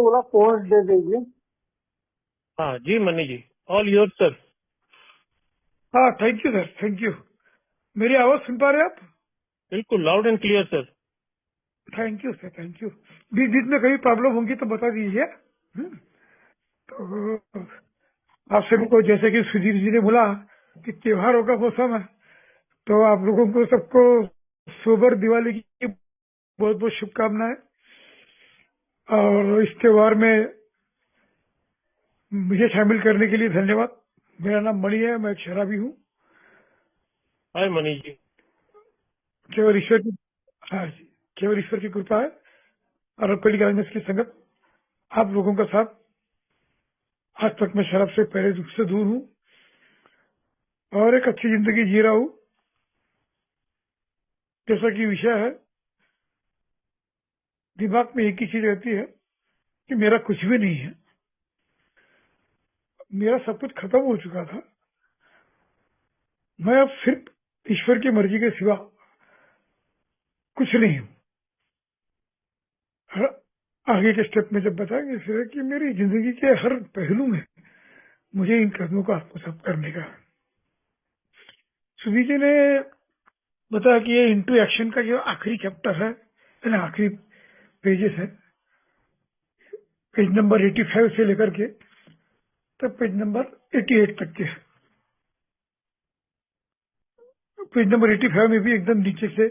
बोला पोस्ट दे दीजिए। हाँ जी Mani ji, all your sir. हाँ, thank you sir, thank you. मेरी आवाज सुन पा रहे हैं आप? बिल्कुल loud and clear sir. Thank you sir, thank you. बीच बीच में कहीं प्रॉब्लम होगी तो बता दीजिए। तो आप सभी को, जैसे कि सुधीर जी ने बोला कि त्योहारों का मौसम है, तो आप लोगों को सबको सोबर दिवाली की बहुत बहुत शुभकामनाएं। और इस त्योहार में मुझे शामिल करने के लिए धन्यवाद। मेरा नाम मणि है, मैं एक शराबी हूँ। हाय मनी जी। केवल ईश्वर की, हाँ जी, केवल ईश्वर की कृपा है और अल्कोहलिक एनोनिमस की संगत, आप लोगों का साथ। आज तक मैं शराब से पहले दुख से दूर हूँ और एक अच्छी जिंदगी जी रहा हूँ। जैसा कि विषय है, दिमाग में एक ही चीज रहती है कि मेरा कुछ भी नहीं है, मेरा सब कुछ खत्म हो चुका था, मैं अब सिर्फ ईश्वर की मर्जी के सिवा कुछ नहीं हूँ। हर आगे के स्टेप में जब बताएंगे फिर कि मेरी जिंदगी के हर पहलू में मुझे इन कदमों को आत्मसात करने का। सुधीर जी ने बताया कि ये इंटू एक्शन का जो आखिरी चैप्टर है ना, आखिरी पेजेस है, पेज नंबर 85 से लेकर के तब पेज नंबर 88 तक के। पेज नंबर 85 में भी एकदम नीचे से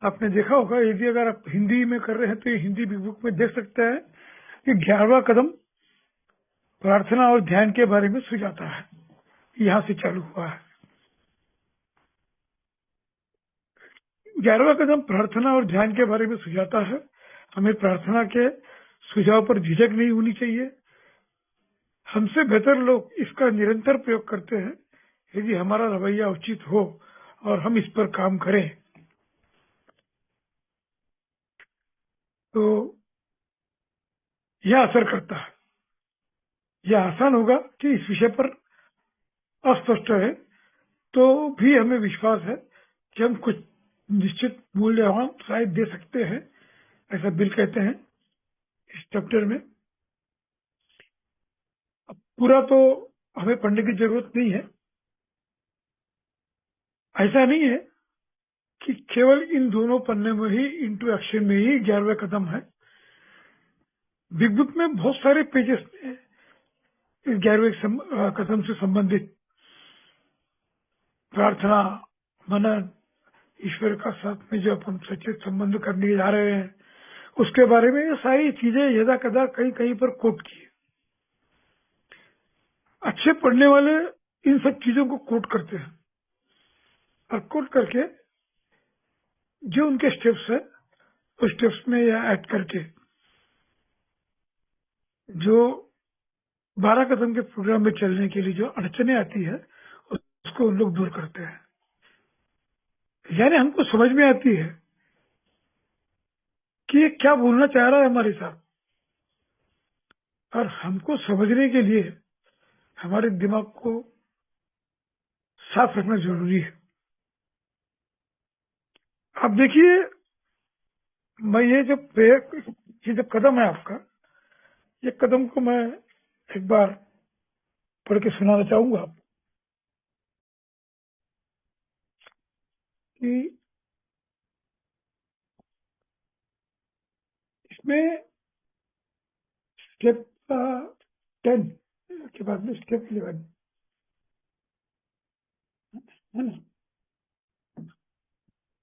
आपने देखा होगा, यदि अगर आप हिंदी में कर रहे हैं तो ये हिंदी बुक में देख सकते हैं कि 11वां कदम प्रार्थना और ध्यान के बारे में सुझाता है। यहां से चालू हुआ है। 11वां कदम प्रार्थना और ध्यान के बारे में सुझाता है। हमें प्रार्थना के सुझाव पर झिझक नहीं होनी चाहिए। हमसे बेहतर लोग इसका निरंतर प्रयोग करते हैं। यदि हमारा रवैया उचित हो और हम इस पर काम करें तो यह असर करता है। यह आसान होगा कि इस विषय पर अस्पष्ट है तो भी हमें विश्वास है कि हम कुछ निश्चित मूल्यवान शायद दे सकते हैं, ऐसा बिल कहते हैं इस चैप्टर में। अब पूरा तो हमें पढ़ने की जरूरत नहीं है। ऐसा नहीं है कि केवल इन दोनों पन्ने में ही, इंटू एक्शन में ही 11वां कदम है। बिग बुक में बहुत सारे पेजेस में इस 11वें कदम से संबंधित प्रार्थना, मनन, ईश्वर का साथ में जो अपन सचेत संबंध करने जा रहे हैं उसके बारे में, ये सारी चीजें यदा कदा कहीं कहीं पर कोट की है। अच्छे पढ़ने वाले इन सब चीजों को कोट करते हैं और कोट करके जो उनके स्टेप्स है उस स्टेप्स में या ऐड करके जो 12 कदम के प्रोग्राम में चलने के लिए जो अड़चने आती है उसको उन लोग दूर करते हैं। यानी हमको समझ में आती है कि ये क्या बोलना चाह रहा है हमारे साथ, और हमको समझने के लिए हमारे दिमाग को साफ रखना जरूरी है। आप देखिए, मैं ये जो कदम है आपका, ये कदम को मैं एक बार पढ़ के सुनाना चाहूंगा आपको कि इसमें स्टेप 10 के बाद में स्टेप 11 है ना,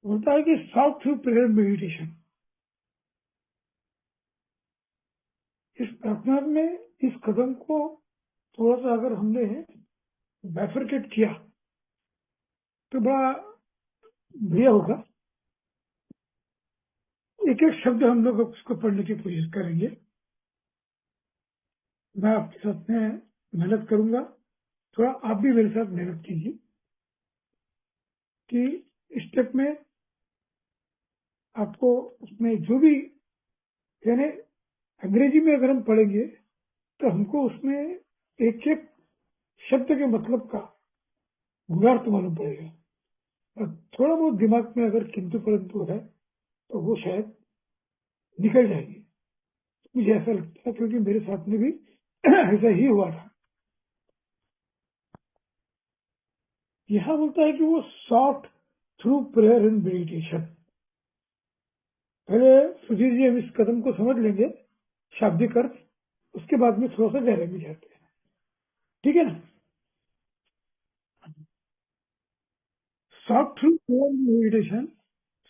बोलता है कि सॉफ्ट थ्रू प्रेयर मेडिटेशन। इस प्रार्थना में इस कदम को थोड़ा सा अगर हमने बैफरकेट किया तो बड़ा बढ़िया होगा। एक एक शब्द हम लोग उसको पढ़ने की कोशिश करेंगे। मैं आपके साथ में मेहनत करूंगा, थोड़ा आप भी मेरे साथ मेहनत कीजिए कि स्टेप में आपको उसमें जो भी, यानी अंग्रेजी में अगर हम पढ़ेंगे तो हमको उसमें एक एक शब्द के मतलब का गुणार्थ मालूम पड़ेगा, और थोड़ा बहुत दिमाग में अगर किंतु परंतु है तो वो शायद निकल जाएगी। मुझे ऐसा लगता है, क्योंकि मेरे साथ में भी ऐसा ही हुआ था। यहां बोलता है कि वो soft through prayer and meditation. पहले सुधीर जी हम इस कदम को समझ लेंगे, शाब्दिक अर्थ, उसके बाद में थोड़ा सा गहरे में जाते हैं, ठीक है ना। Soft through prayer and meditation,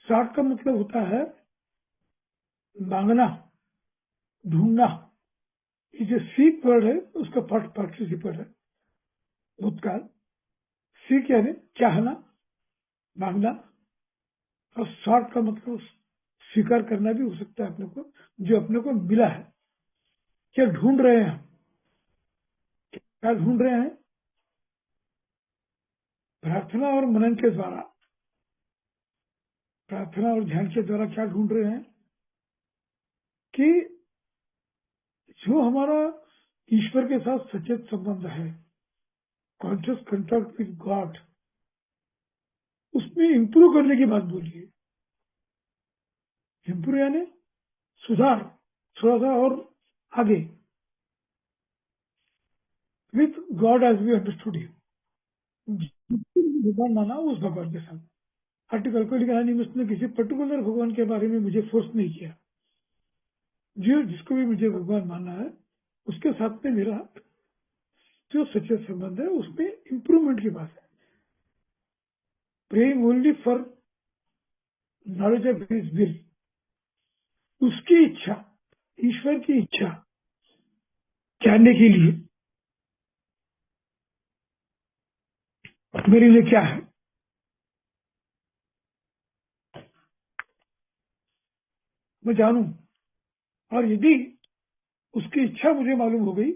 soft का मतलब होता है मांगना, ढूंढना। ये जो सीक वर्ड है उसका पार्टिसिपल है भूतकाल। सीक यानी चाहना, मांगना। और सॉर्ट का मतलब स्वीकार करना भी हो सकता है अपने को, जो अपने को मिला है। क्या ढूंढ रहे हैं हम? क्या ढूंढ रहे हैं? प्रार्थना और मनन के द्वारा, प्रार्थना और ध्यान के द्वारा क्या ढूंढ रहे हैं कि जो हमारा ईश्वर के साथ सचेत संबंध है, कॉन्शियस कंटेक्ट विद गॉड, उसमें इंप्रूव करने की बात बोलिए। इंप्रूव यानी सुधार, थोड़ा सा और आगे, with God as we understood him. भगवान माना उस भगवान के साथ। आर्टिकल को लिखा नहीं, उसने किसी पर्टिकुलर भगवान के बारे में मुझे फोर्स नहीं किया। जो जिसको भी मुझे भगवान मानना है उसके साथ में मेरा जो सचेत संबंध है उसमें इंप्रूवमेंट की बात है। Praying only for knowledge of his will, उसकी इच्छा, ईश्वर की इच्छा जानने के लिए मेरे लिए क्या है, मैं जानूं। और यदि उसकी इच्छा मुझे मालूम हो गई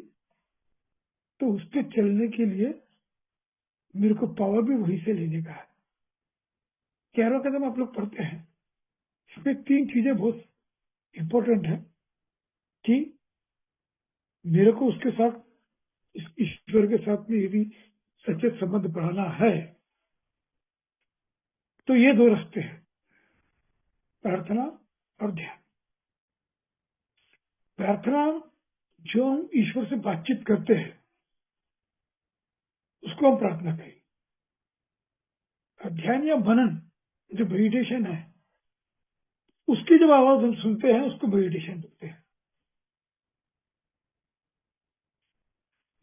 तो उस पर चलने के लिए मेरे को पावर भी वहीं से लेने का है। 11वां कदम आप लोग पढ़ते हैं, इसमें 3 चीजें बहुत इंपॉर्टेंट है कि मेरे को उसके साथ, इस ईश्वर के साथ में यदि सचेत संबंध बढ़ाना है तो ये 2 रास्ते हैं, प्रार्थना और ध्यान। प्रार्थना, जो हम ईश्वर से बातचीत करते हैं उसको हम प्रार्थना कहें। और ध्यान या मनन, जो मेडिटेशन है, उसकी जब आवाज हम सुनते हैं उसको मेडिटेशन बोलते हैं।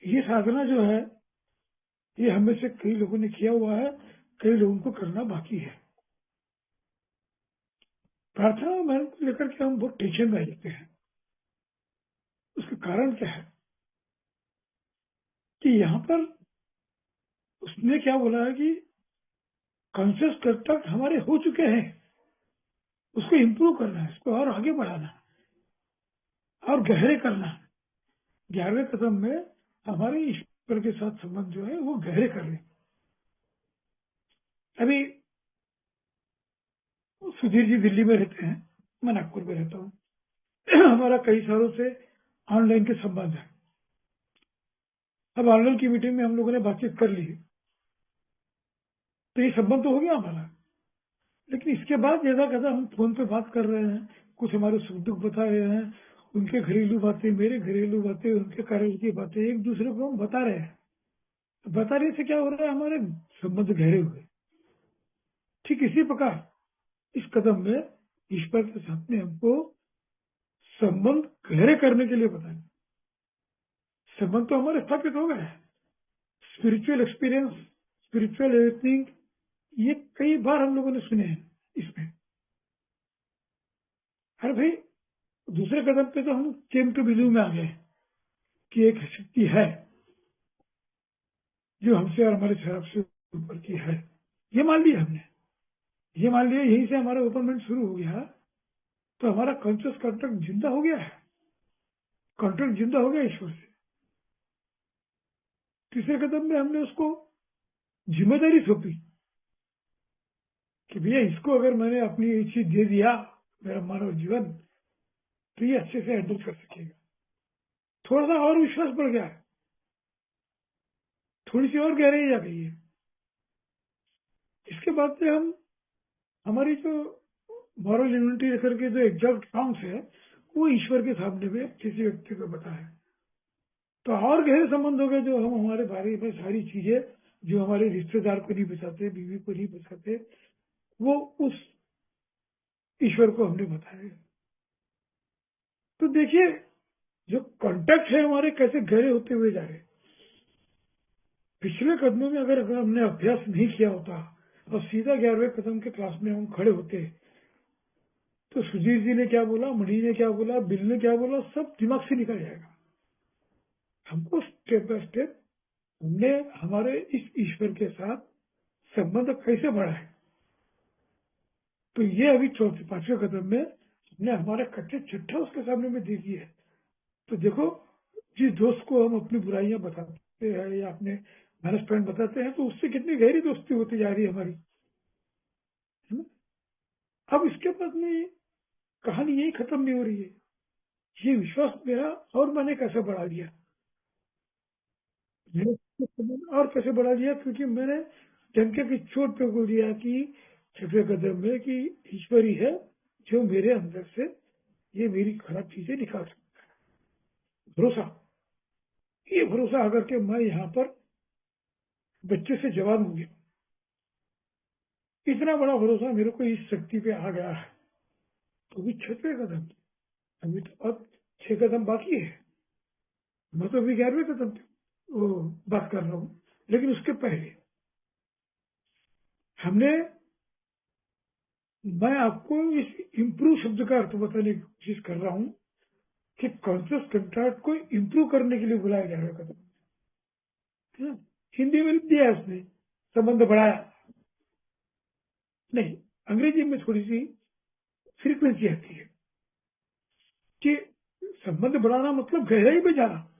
ये साधना जो है ये हमें से कई लोगों ने किया हुआ है, कई लोगों को करना बाकी है। प्रार्थना और मनन को लेकर के हम बहुत टेंशन में रहते हैं। उसका कारण क्या है कि यहाँ पर उसने क्या बोला है कि कॉन्शियस कंटेक्ट हमारे हो चुके हैं, उसको इंप्रूव करना है, उसको और आगे बढ़ाना है और गहरे करना है। 11वें कदम में हमारे ईश्वर के साथ संबंध जो है वो गहरे कर रहे। अभी सुधीर जी दिल्ली में रहते हैं, मैं नागपुर में रहता हूँ। हमारा कई सालों से ऑनलाइन के संबंध है। अब ऑनलाइन की मीटिंग में हम लोगों ने बातचीत कर ली, तो ये संबंध तो हो गया हमारा। लेकिन इसके बाद जैसा कहता हम फोन पे बात कर रहे हैं, कुछ हमारे सुख दुख बता रहे हैं, उनके घरेलू बातें, मेरे घरेलू बातें, उनके कार्य की बातें एक दूसरे को हम बता रहे हैं। बताने से क्या हो रहा है, हमारे संबंध गहरे हुए। ठीक इसी प्रकार इस कदम में ईश्वर के साथ में हमको संबंध गहरे करने के लिए बताएं। संबंध तो हमारे स्थापित हो गए हैं। स्पिरिचुअल एक्सपीरियंस, स्पिरिचुअल एवरीथिंग, ये कई बार हम लोगों ने सुने हैं इसमें। अरे भाई, दूसरे कदम पे तो हम केम टू बिलीव में आ गए कि एक शक्ति है जो हमसे और हमारे शराब से ऊपर की है। ये मान लिया हमने, ये मान लिया, यहीं से हमारा ओपनमेंट शुरू हो गया। तो हमारा कॉन्शियस कॉन्टेक्ट जिंदा हो गया है, कॉन्टेक्ट जिंदा हो गया ईश्वर से। तीसरे कदम में हमने उसको जिम्मेदारी सौंपी कि भैया इसको अगर मैंने अपनी ये चीज दे दिया, मेरा मानव जीवन, तो ये अच्छे से हैंडल कर सकेगा। थोड़ा सा और विश्वास बढ़ गया है, थोड़ी सी और गहराई आ गई है। इसके बाद से हम हमारी जो मॉरल यूनिटी लेकर के जो एग्जैक्ट सॉन्ग्स है वो ईश्वर के सामने में किसी व्यक्ति को बताए, तो और गहरे संबंध हो गए। जो हम हमारे बारे में सारी चीजें जो हमारे रिश्तेदार को नहीं बताते, बीवी को नहीं बताते, वो उस ईश्वर को हमने बताया। तो देखिए जो कांटेक्ट है हमारे कैसे गहरे होते हुए जा रहे। पिछले कदमों में अगर हमने अभ्यास नहीं किया होता और सीधा 11वें कदम के क्लास में हम खड़े होते, तो सुधीर जी ने क्या बोला, मणि ने क्या बोला, बिल ने क्या बोला, सब दिमाग से निकल जाएगा। हमको स्टेप बाय स्टेप हमने हमारे इस ईश्वर के साथ संबंध कैसे बढ़ा है। तो ये अभी 4-5वें कदम में हमने हमारे कच्चे चिट्ठा उसके सामने में दे दिए है। तो देखो, जिस दोस्त को हम अपनी बुराइयां बताते हैं या अपने माइनस पॉइंट बताते हैं, तो उससे कितनी गहरी दोस्ती होती जा रही है हमारी, है ना। अब इसके बाद में कहानी यही खत्म नहीं हो रही है। ये विश्वास मेरा और मैंने कैसे बढ़ा दिया, और कैसे बढ़ा दिया, क्योंकि मैंने डंके की चोट पे बोल दिया कि 6वें कदम में कि ईश्वर ही है जो मेरे अंदर से ये मेरी खराब चीजें निकाल सकता है। भरोसा, ये भरोसा अगर के मैं यहाँ पर बच्चे से जवान हो गया, इतना बड़ा भरोसा मेरे को इस शक्ति पे आ गया है। तो अभी 6वें कदम, अभी तो अब 6 कदम बाकी है। मैं तो अभी 11वें कदम पे वो बात कर रहा हूँ। लेकिन उसके पहले हमने, मैं आपको इस इम्प्रूव शब्द का अर्थ बताने की कोशिश कर रहा हूँ कि कॉन्शियस कंट्रैक्ट को इम्प्रूव करने के लिए बुलाया जा रहा कदम। हिंदी में लिख दिया उसने, संबंध बढ़ाया नहीं। अंग्रेजी में थोड़ी सी फ्रीक्वेंसी आती है कि संबंध बढ़ाना मतलब गहराई में जाना।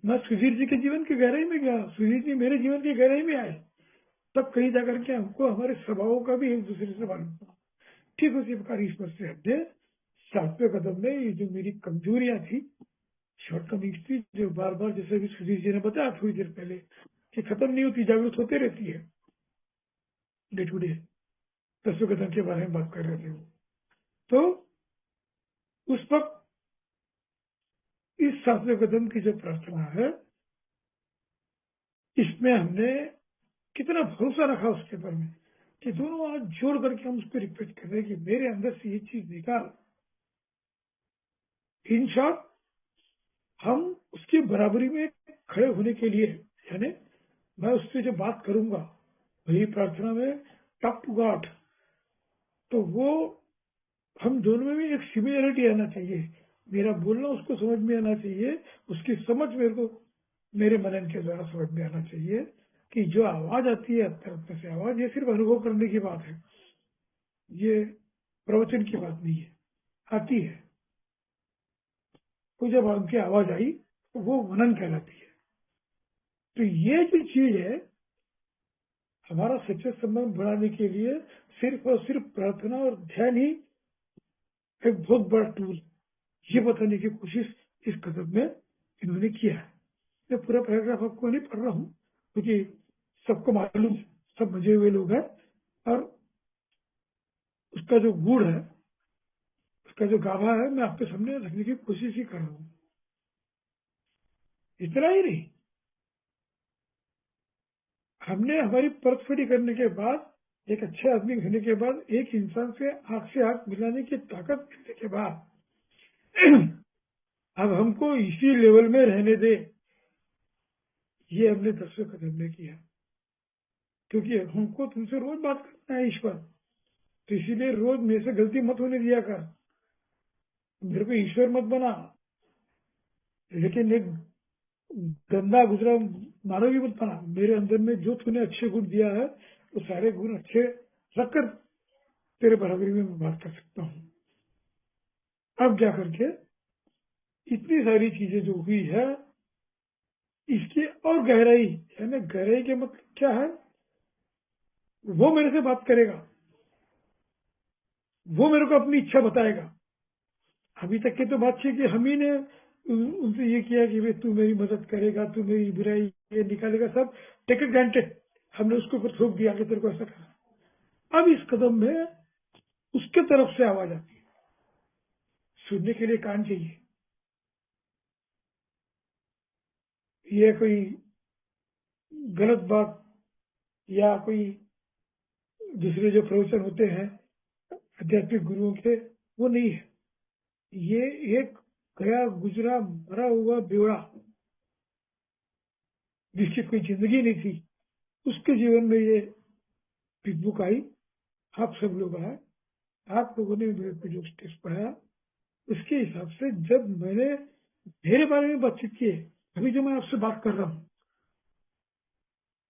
मैं सुधीर जी के जीवन की गहराई में गया, सुधीर जी मेरे जीवन की गहराई में आए, तब कहीं जाकर के हमको हमारे स्वभावों का भी एक दूसरे से मालूम पड़ा। ठीक उसी प्रकार ईश्वर से हमने 7वें कदम में ये जो मेरी कमजोरियां थी, शॉर्टकमिंग्स थी, जो बार बार, जैसे भी सुधीर जी ने बताया थोड़ी देर पहले, कि खत्म नहीं होती, जागृत होते रहती है डे टू डे। 10वें कदम के बारे में बात कर रहे थे वो। तो उस वक्त इस 7वें कदम की जो प्रार्थना है, इसमें हमने कितना भरोसा रखा उसके ऊपर में कि दोनों हाथ जोड़ करके हम उसको रिक्वेस्ट कर रहे हैं कि मेरे अंदर से ये चीज निकाल। इन शॉर्ट, हम उसकी बराबरी में खड़े होने के लिए, यानी मैं उससे जो बात करूंगा वही प्रार्थना में टॉक टू गॉड, तो वो हम दोनों में भी एक सिमिलरिटी आना चाहिए। मेरा बोलना उसको समझ में आना चाहिए, उसकी समझ मेरे को मेरे मनन के द्वारा समझ में आना चाहिए कि जो आवाज आती है अंतर से आवाज, ये सिर्फ अनुभव करने की बात है, ये प्रवचन की बात नहीं है। आती है तो जब उनकी आवाज आई तो वो मनन कहलाती है। तो ये जो चीज है, हमारा सच्चे संबंध बढ़ाने के लिए सिर्फ और सिर्फ प्रार्थना और ध्यान ही एक बहुत बड़ा टूल, ये बताने की कोशिश इस कदम में इन्होंने किया है। मैं पूरा पैराग्राफ आपको नहीं पढ़ रहा हूँ क्योंकि सबको मालूम, सब मजे हुए लोग हैं, और उसका जो गुण है, उसका जो गाभा है, मैं आपके सामने रखने की कोशिश ही कर रहा हूँ। इतना ही नहीं, हमने हमारी परतफेरी करने के बाद, एक अच्छे आदमी होने के बाद, एक इंसान से आंख मिलाने की ताकत मिलने के बाद अब हमको इसी लेवल में रहने दे, ये हमने 10वें कदम में किया। क्योंकि हमको तुमसे रोज बात करना है ईश्वर, तो इसीलिए रोज मेरे से गलती मत होने दिया कर, मेरे को ईश्वर मत बना, लेकिन एक गंदा गुजरा मानव भी मत बना। मेरे अंदर में जो तूने अच्छे गुण दिया है, वो सारे गुण अच्छे रखकर तेरे बराबरी में मैं बात कर सकता हूँ। अब जा करके इतनी सारी चीजें जो हुई है, इसकी और गहराई, यानी गहराई के मतलब क्या है, वो मेरे से बात करेगा, वो मेरे को अपनी इच्छा बताएगा। अभी तक की तो बात थी कि हम ही ने उनसे ये किया कि भाई तू मेरी मदद करेगा, तू मेरी बुराई ये निकालेगा, सब टेक इट ग्रांटेड, हमने उसके ऊपर थोप दिया कि तेरे को ऐसा करना। अब इस कदम में उसके तरफ से आवाज आती है, सुनने के लिए कान चाहिए। ये कोई गलत बात या कोई दूसरे जो प्रवचन होते हैं आध्यात्मिक गुरुओं के, वो नहीं है। ये एक गया गुजरा मरा हुआ बेवड़ा, जिसकी कोई जिंदगी नहीं थी, उसके जीवन में ये बिग बुक आई। आप सब लोग आए, आप लोगों ने मेरे को जो टेस्ट पढ़ाया, उसके हिसाब से जब मैंने मेरे बारे में बातचीत की है, अभी जो मैं आपसे बात कर रहा हूँ,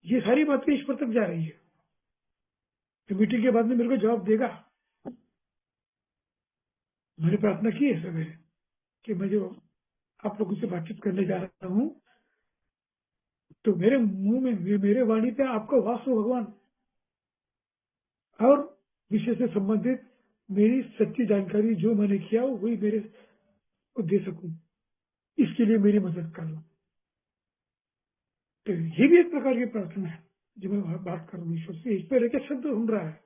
ये सारी बातें ईश्वर तक जा रही है। तो मीटिंग के बाद में मेरे को जवाब देगा। मैंने प्रार्थना की है सवेरे कि मैं जो आप लोगों से बातचीत करने जा रहा हूँ, तो मेरे मुंह में, मेरे वाणी पे आपका वास हो भगवान, और विषय से संबंधित मेरी सच्ची जानकारी जो मैंने किया वही मेरे को दे सकूं, इसके लिए मेरी मदद कर लो। तो ये भी एक प्रकार की प्रार्थना है जो मैं बात कर रहा हूँ ईश्वर से। ईश्वर एक शब्द सुन रहा है।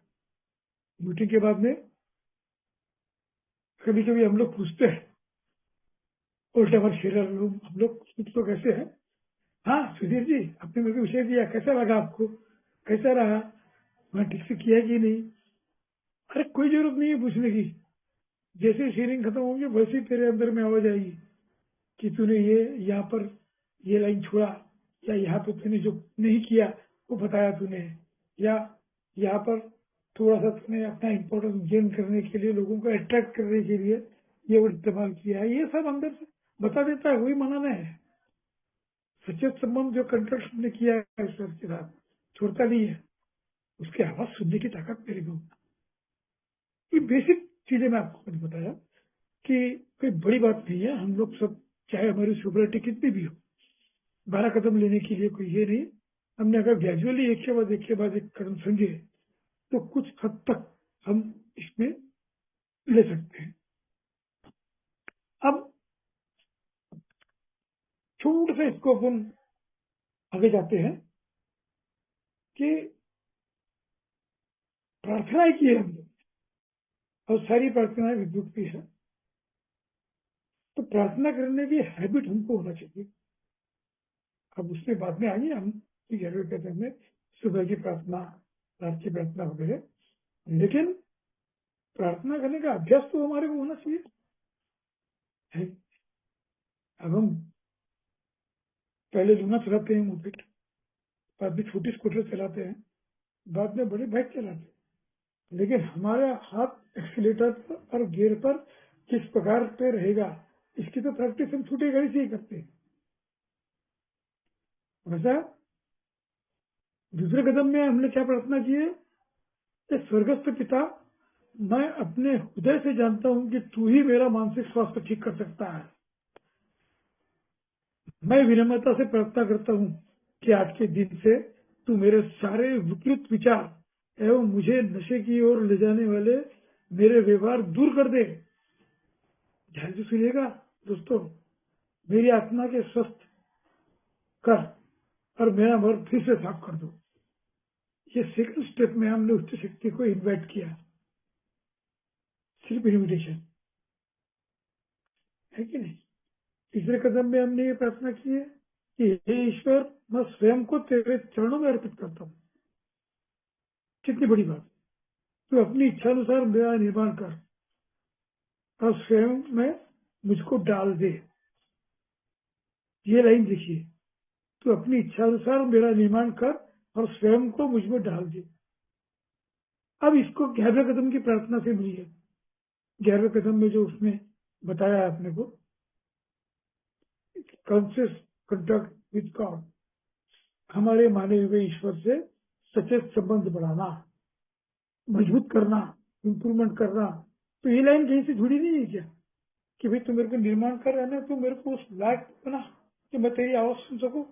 मीटिंग के बाद में कभी कभी हम लोग पूछते हैं, उल्टे पर शेरर हम लोग कुछ तो कैसे हैं, हाँ सुधीर जी आपने मेरे को विषय दिया, कैसा लगा आपको, कैसा रहा, मैं ठीक से किया कि नहीं। अरे कोई जरूरत नहीं है पूछने की। जैसे शेयरिंग खत्म होगी वैसे ही तेरे अंदर में आवाज आएगी कि तूने ये यहाँ पर ये लाइन छोड़ा, या यहाँ पर तूने जो नहीं किया वो बताया तूने, या यहाँ पर थोड़ा सा तूने अपना इम्पोर्टेंस गेन करने के लिए, लोगों को अट्रैक्ट करने के लिए ये वर्ड इस्तेमाल किया है। ये सब अंदर से बता देता है, वही मनाना है। सचेत संबंध जो कंट्रैक्ट ने किया है ईश्वर के साथ, छोड़ता नहीं है। उसकी आवाज सुनने की ताकत मेरे को, ये बेसिक चीजें मैं आपको मैंने बताया कि कोई बड़ी बात नहीं है। हम लोग सब, चाहे हमारी सुपरिटी कितनी भी हो, 12 कदम लेने के लिए कोई ये नहीं। हमने अगर ग्रेजुअली एक के बाद एक कदम समझे तो कुछ हद तक हम इसमें ले सकते हैं। अब छोटे से इसको अपन आगे जाते हैं कि प्रार्थनाएं की है हमने, और सारी प्रार्थनाएं विद्युत की है। तो प्रार्थना करने की हैबिट हमको होना चाहिए। अब उसमें बाद में आइए हम 11वें कदम में सुबह की प्रार्थना, रात की प्रार्थना वगैरह, लेकिन प्रार्थना करने का अभ्यास तो हमारे को होना चाहिए है। अब हम पहले लूना चलाते हैं मोपेड, बाद में छोटी स्कूटर चलाते हैं, बाद में बड़े बाइक चलाते हैं, लेकिन हमारा हाथ एक्सीलेटर पर और गियर पर किस प्रकार पे रहेगा, इसकी तो प्रैक्टिस हम छोटी गाड़ी से ही करते हैं। वैसा दूसरे कदम में हमने क्या प्रार्थना की है कि स्वर्गस्थ पिता, मैं अपने हृदय से जानता हूं कि तू ही मेरा मानसिक स्वास्थ्य ठीक कर सकता है। मैं विनम्रता से प्रार्थना करता हूं कि आज के दिन से तू मेरे सारे विकृत विचार एवं मुझे नशे की ओर ले जाने वाले मेरे व्यवहार दूर कर दे। ध्यान से सुनिएगा दोस्तों, मेरी आत्मा के स्वस्थ कर और मेरा मन फिर से साफ कर दो। ये सेकंड स्टेप में हमने उच्च शक्ति को इन्वाइट किया, सिर्फ इन्विटेशन है कि नहीं। तीसरे कदम में हमने ये प्रार्थना की है कि हे ईश्वर, मैं स्वयं को तेरे चरणों में अर्पित करता हूँ। कितनी बड़ी बात। तू अपनी इच्छा अनुसार मेरा निर्माण कर और स्वयं में मुझको डाल दे। ये लाइन देखिए, तू अपनी इच्छा अनुसार मेरा निर्माण कर और स्वयं को मुझ में डाल दे। अब इसको 11वें कदम की प्रार्थना से मिली है। 11वें कदम में जो उसने बताया आपने को, कॉन्शियस कॉन्टैक्ट विद गॉड, हमारे माने हुए ईश्वर से सचेत संबंध बढ़ाना, मजबूत करना, इंप्रूवमेंट करना। तो ये लाइन कहीं से जुड़ी नहीं है क्या कि भाई तू मेरे को निर्माण कर रहा है ना, तू मेरे को उस लायक बना कि मैं तेरी आवाज सुन सकूं।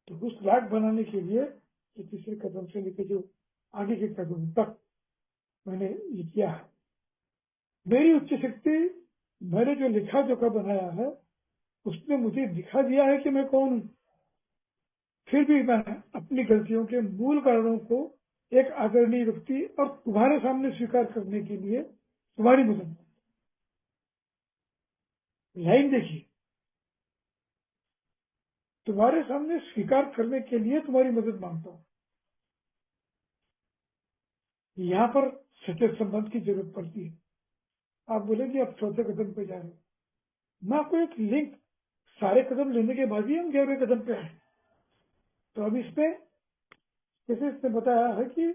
तो उस लायक बनाने के लिए ये तीसरे कदम से लेकर जो आगे के कदम तक मैंने ये किया है। मेरी उच्च शक्ति, मैंने जो लिखा जोखा बनाया है, उसने मुझे दिखा दिया है कि मैं कौन हूं। फिर भी मैं अपनी गलतियों के मूल कारणों को एक आदरणीय व्यक्ति और तुम्हारे सामने स्वीकार करने के लिए तुम्हारी मदद। लाइन देखिए, तुम्हारे सामने स्वीकार करने के लिए तुम्हारी मदद मांगता हूं। यहाँ पर सच्चे संबंध की जरूरत पड़ती है। आप बोलेंगे आप चौथे कदम पे जा रहे हो, मैं आपको एक लिंक, सारे कदम लेने के बाद ही हम 11वें कदम पे आए। तो अब इसमें जैसे इसने बताया है कि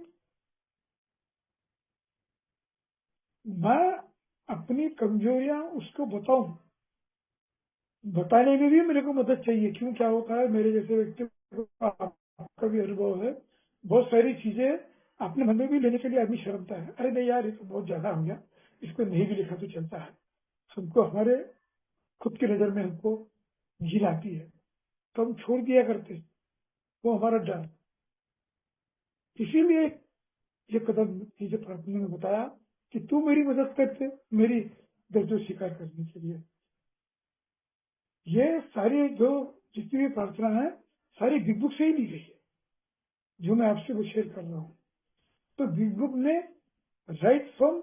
मैं अपनी कमजोरियां उसको बताऊं, बताने में भी मेरे को मदद चाहिए। क्यों, क्या होता है, मेरे जैसे व्यक्ति को, आपका भी अनुभव है, बहुत सारी चीजें अपने मन में भी लेने के लिए आदमी शर्मता है। अरे नहीं यार, ये तो बहुत ज्यादा हो गया, इसको नहीं भी लिखा तो चलता है। हमको हमारे खुद की नजर में हमको घिन आती है, तो हम छोड़ दिया करते हैं। वो हमारा डर। इसीलिए ये कदम, ये जो प्रार्थना ने बताया कि तू मेरी मदद करते, मेरी दर्द स्वीकार करने के लिए। ये सारी जो जितनी भी प्रार्थना है, सारी बिग बुक से ही ली गई है, जो मैं आपसे वो शेयर कर रहा हूँ। तो बिग बुक ने राइट फ्रॉम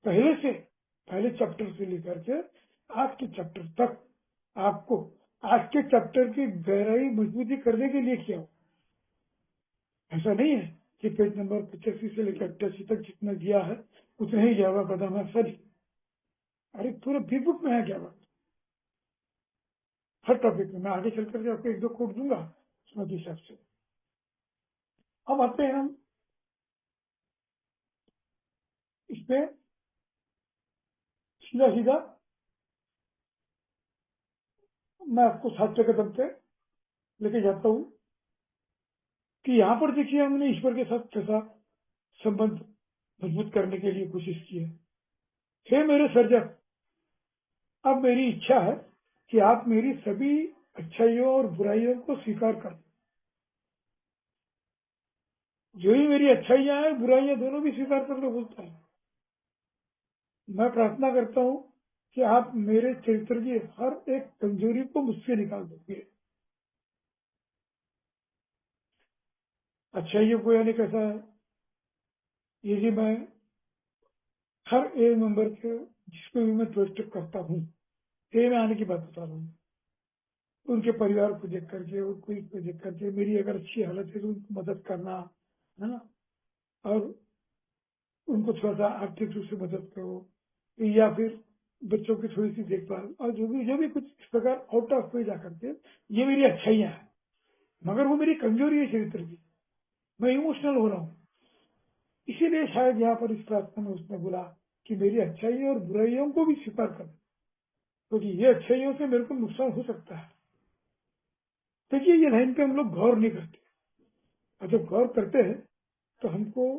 पहले से, पहले चैप्टर से लेकर के आज के चैप्टर तक आपको आज के चैप्टर की गहराई मजबूती करने के लिए किया हो। ऐसा नहीं है कि पेज नंबर 85 से लेकर 88 तक जितना दिया है उतना ही 11वां कदम है, सर। अरे पूरे बिग बुक में है 11वां, हर टॉपिक में। मैं आगे चल करके आपको एक दो कोड दूंगा उसमें के हिसाब से। अब आते हैं हम इसमें सीधा सीधा, मैं आपको 7वें कदम पे लेके जाता हूँ कि यहाँ पर देखिए हमने ईश्वर के साथ कैसा संबंध मजबूत करने के लिए कोशिश की है। हे मेरे सर्जक, अब मेरी इच्छा है कि आप मेरी सभी अच्छाइयों और बुराइयों को स्वीकार करें। जो ही मेरी अच्छाइयां हैं, बुराइयां दोनों भी स्वीकार कर लो बोलता है। मैं प्रार्थना करता हूं कि आप मेरे चरित्र की हर एक कमजोरी को मुझसे निकाल दोगे। अच्छाइयों को यानी कैसा है, ये जी मैं हर ए मेंबर के, जिसको भी मैं ट्रस्ट करता हूँ, ए में आने की बात बता रहा हूँ, उनके परिवार को देख करके, उनको को देख करके, मेरी अगर अच्छी हालत है तो उनको मदद करना, है ना, और उनको थोड़ा सा आर्थिक रूप से मदद करो, या फिर बच्चों की थोड़ी सी देखभाल, और जो भी कुछ इस प्रकार आउट ऑफ वे जा करके, ये मेरी अच्छाइयां हैं। मगर वो मेरी कमजोरी है चरित्र की, मैं इमोशनल हो रहा हूँ। इसीलिए शायद यहाँ पर इस प्रार्थना में उसने बोला कि मेरी अच्छाइयों और बुराइयों को भी स्वीकार कर, क्योंकि ये अच्छाइयों से मेरे को नुकसान हो सकता है। देखिए, ये लाइन पे हम लोग गौर नहीं करते, और जब गौर करते हैं तो हमको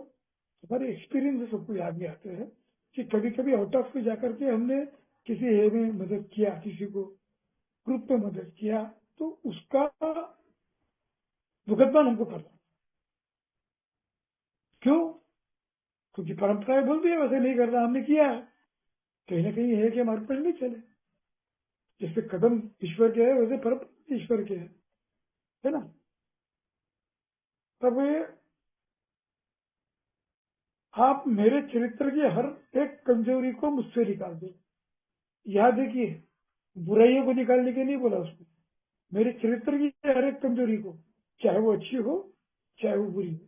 हमारे एक्सपीरियंस सबको याद भी आते हैं कि कभी कभी आउट ऑफ में जाकर के हमने किसी ए में मदद किया, किसी को ग्रुप में मदद किया, तो उसका भुगतान हमको करना। क्यों? क्योंकि परंपराएं बोलती है वैसे नहीं करना, हमने किया है। कहीं ना कहीं है कि हमारे पर नहीं चले। जैसे कदम ईश्वर के है, वैसे परंपरा ईश्वर के है ना। तब आप मेरे चरित्र की हर एक कमजोरी को मुझसे निकाल दो। यहां देखिए, बुराइयों को निकालने के नहीं बोला उसने, मेरे चरित्र की हर एक कमजोरी को, चाहे वो अच्छी हो चाहे वो बुरी हो।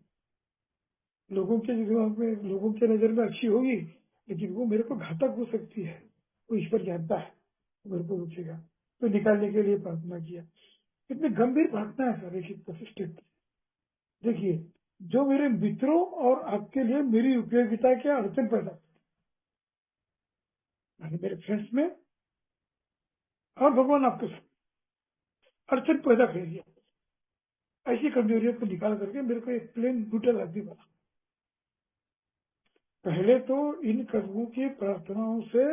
लोगों के दिमाग में, लोगों के नजर में अच्छी होगी, लेकिन वो मेरे को घातक हो सकती है। वो ईश्वर जानता है, वो मेरे को रुकेगा। तो निकालने के लिए प्रार्थना किया। इतनी गंभीर प्रार्थना है सर, एक परसिस्टेंट। देखिए, जो मेरे मित्रों और आपके लिए मेरी उपयोगिता के अड़चन पैदा, यानी मेरे फ्रेंड्स में और भगवान आपके साथ अड़चन पैदा कर दिया, ऐसी कमजोरियों को निकाल करके मेरे को एक प्लेन न्यूट्रल आदमी बना। पहले तो इन कदमों की प्रार्थनाओं से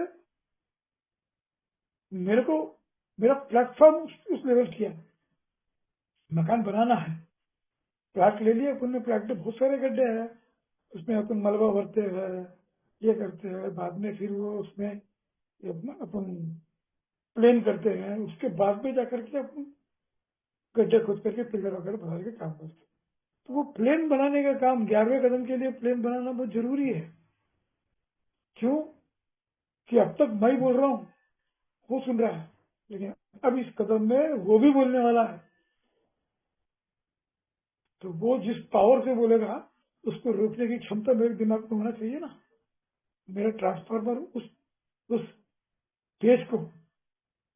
मेरे को मेरा प्लेटफॉर्म उस लेवल किया। मकान बनाना है, प्लाट ले लिया अपन ने, प्लाट में बहुत सारे गड्ढे हैं, उसमें अपन मलबा भरते हैं, ये करते हैं, बाद में फिर वो उसमें अपन प्लेन करते हैं, उसके बाद में जाकर के अपन गड्ढे खोद करके पिलर वगैरह बना के काम करते हैं। तो वो प्लेन बनाने का काम, 11वें कदम के लिए प्लेन बनाना बहुत जरूरी है। क्यों? कि अब तक मैं ही बोल रहा हूँ, वो सुन रहा है, लेकिन अब इस कदम में वो भी बोलने वाला है। तो वो जिस पावर से बोलेगा उसको रोकने की क्षमता मेरे दिमाग में होना चाहिए ना। मेरा ट्रांसफार्मर उस तेज को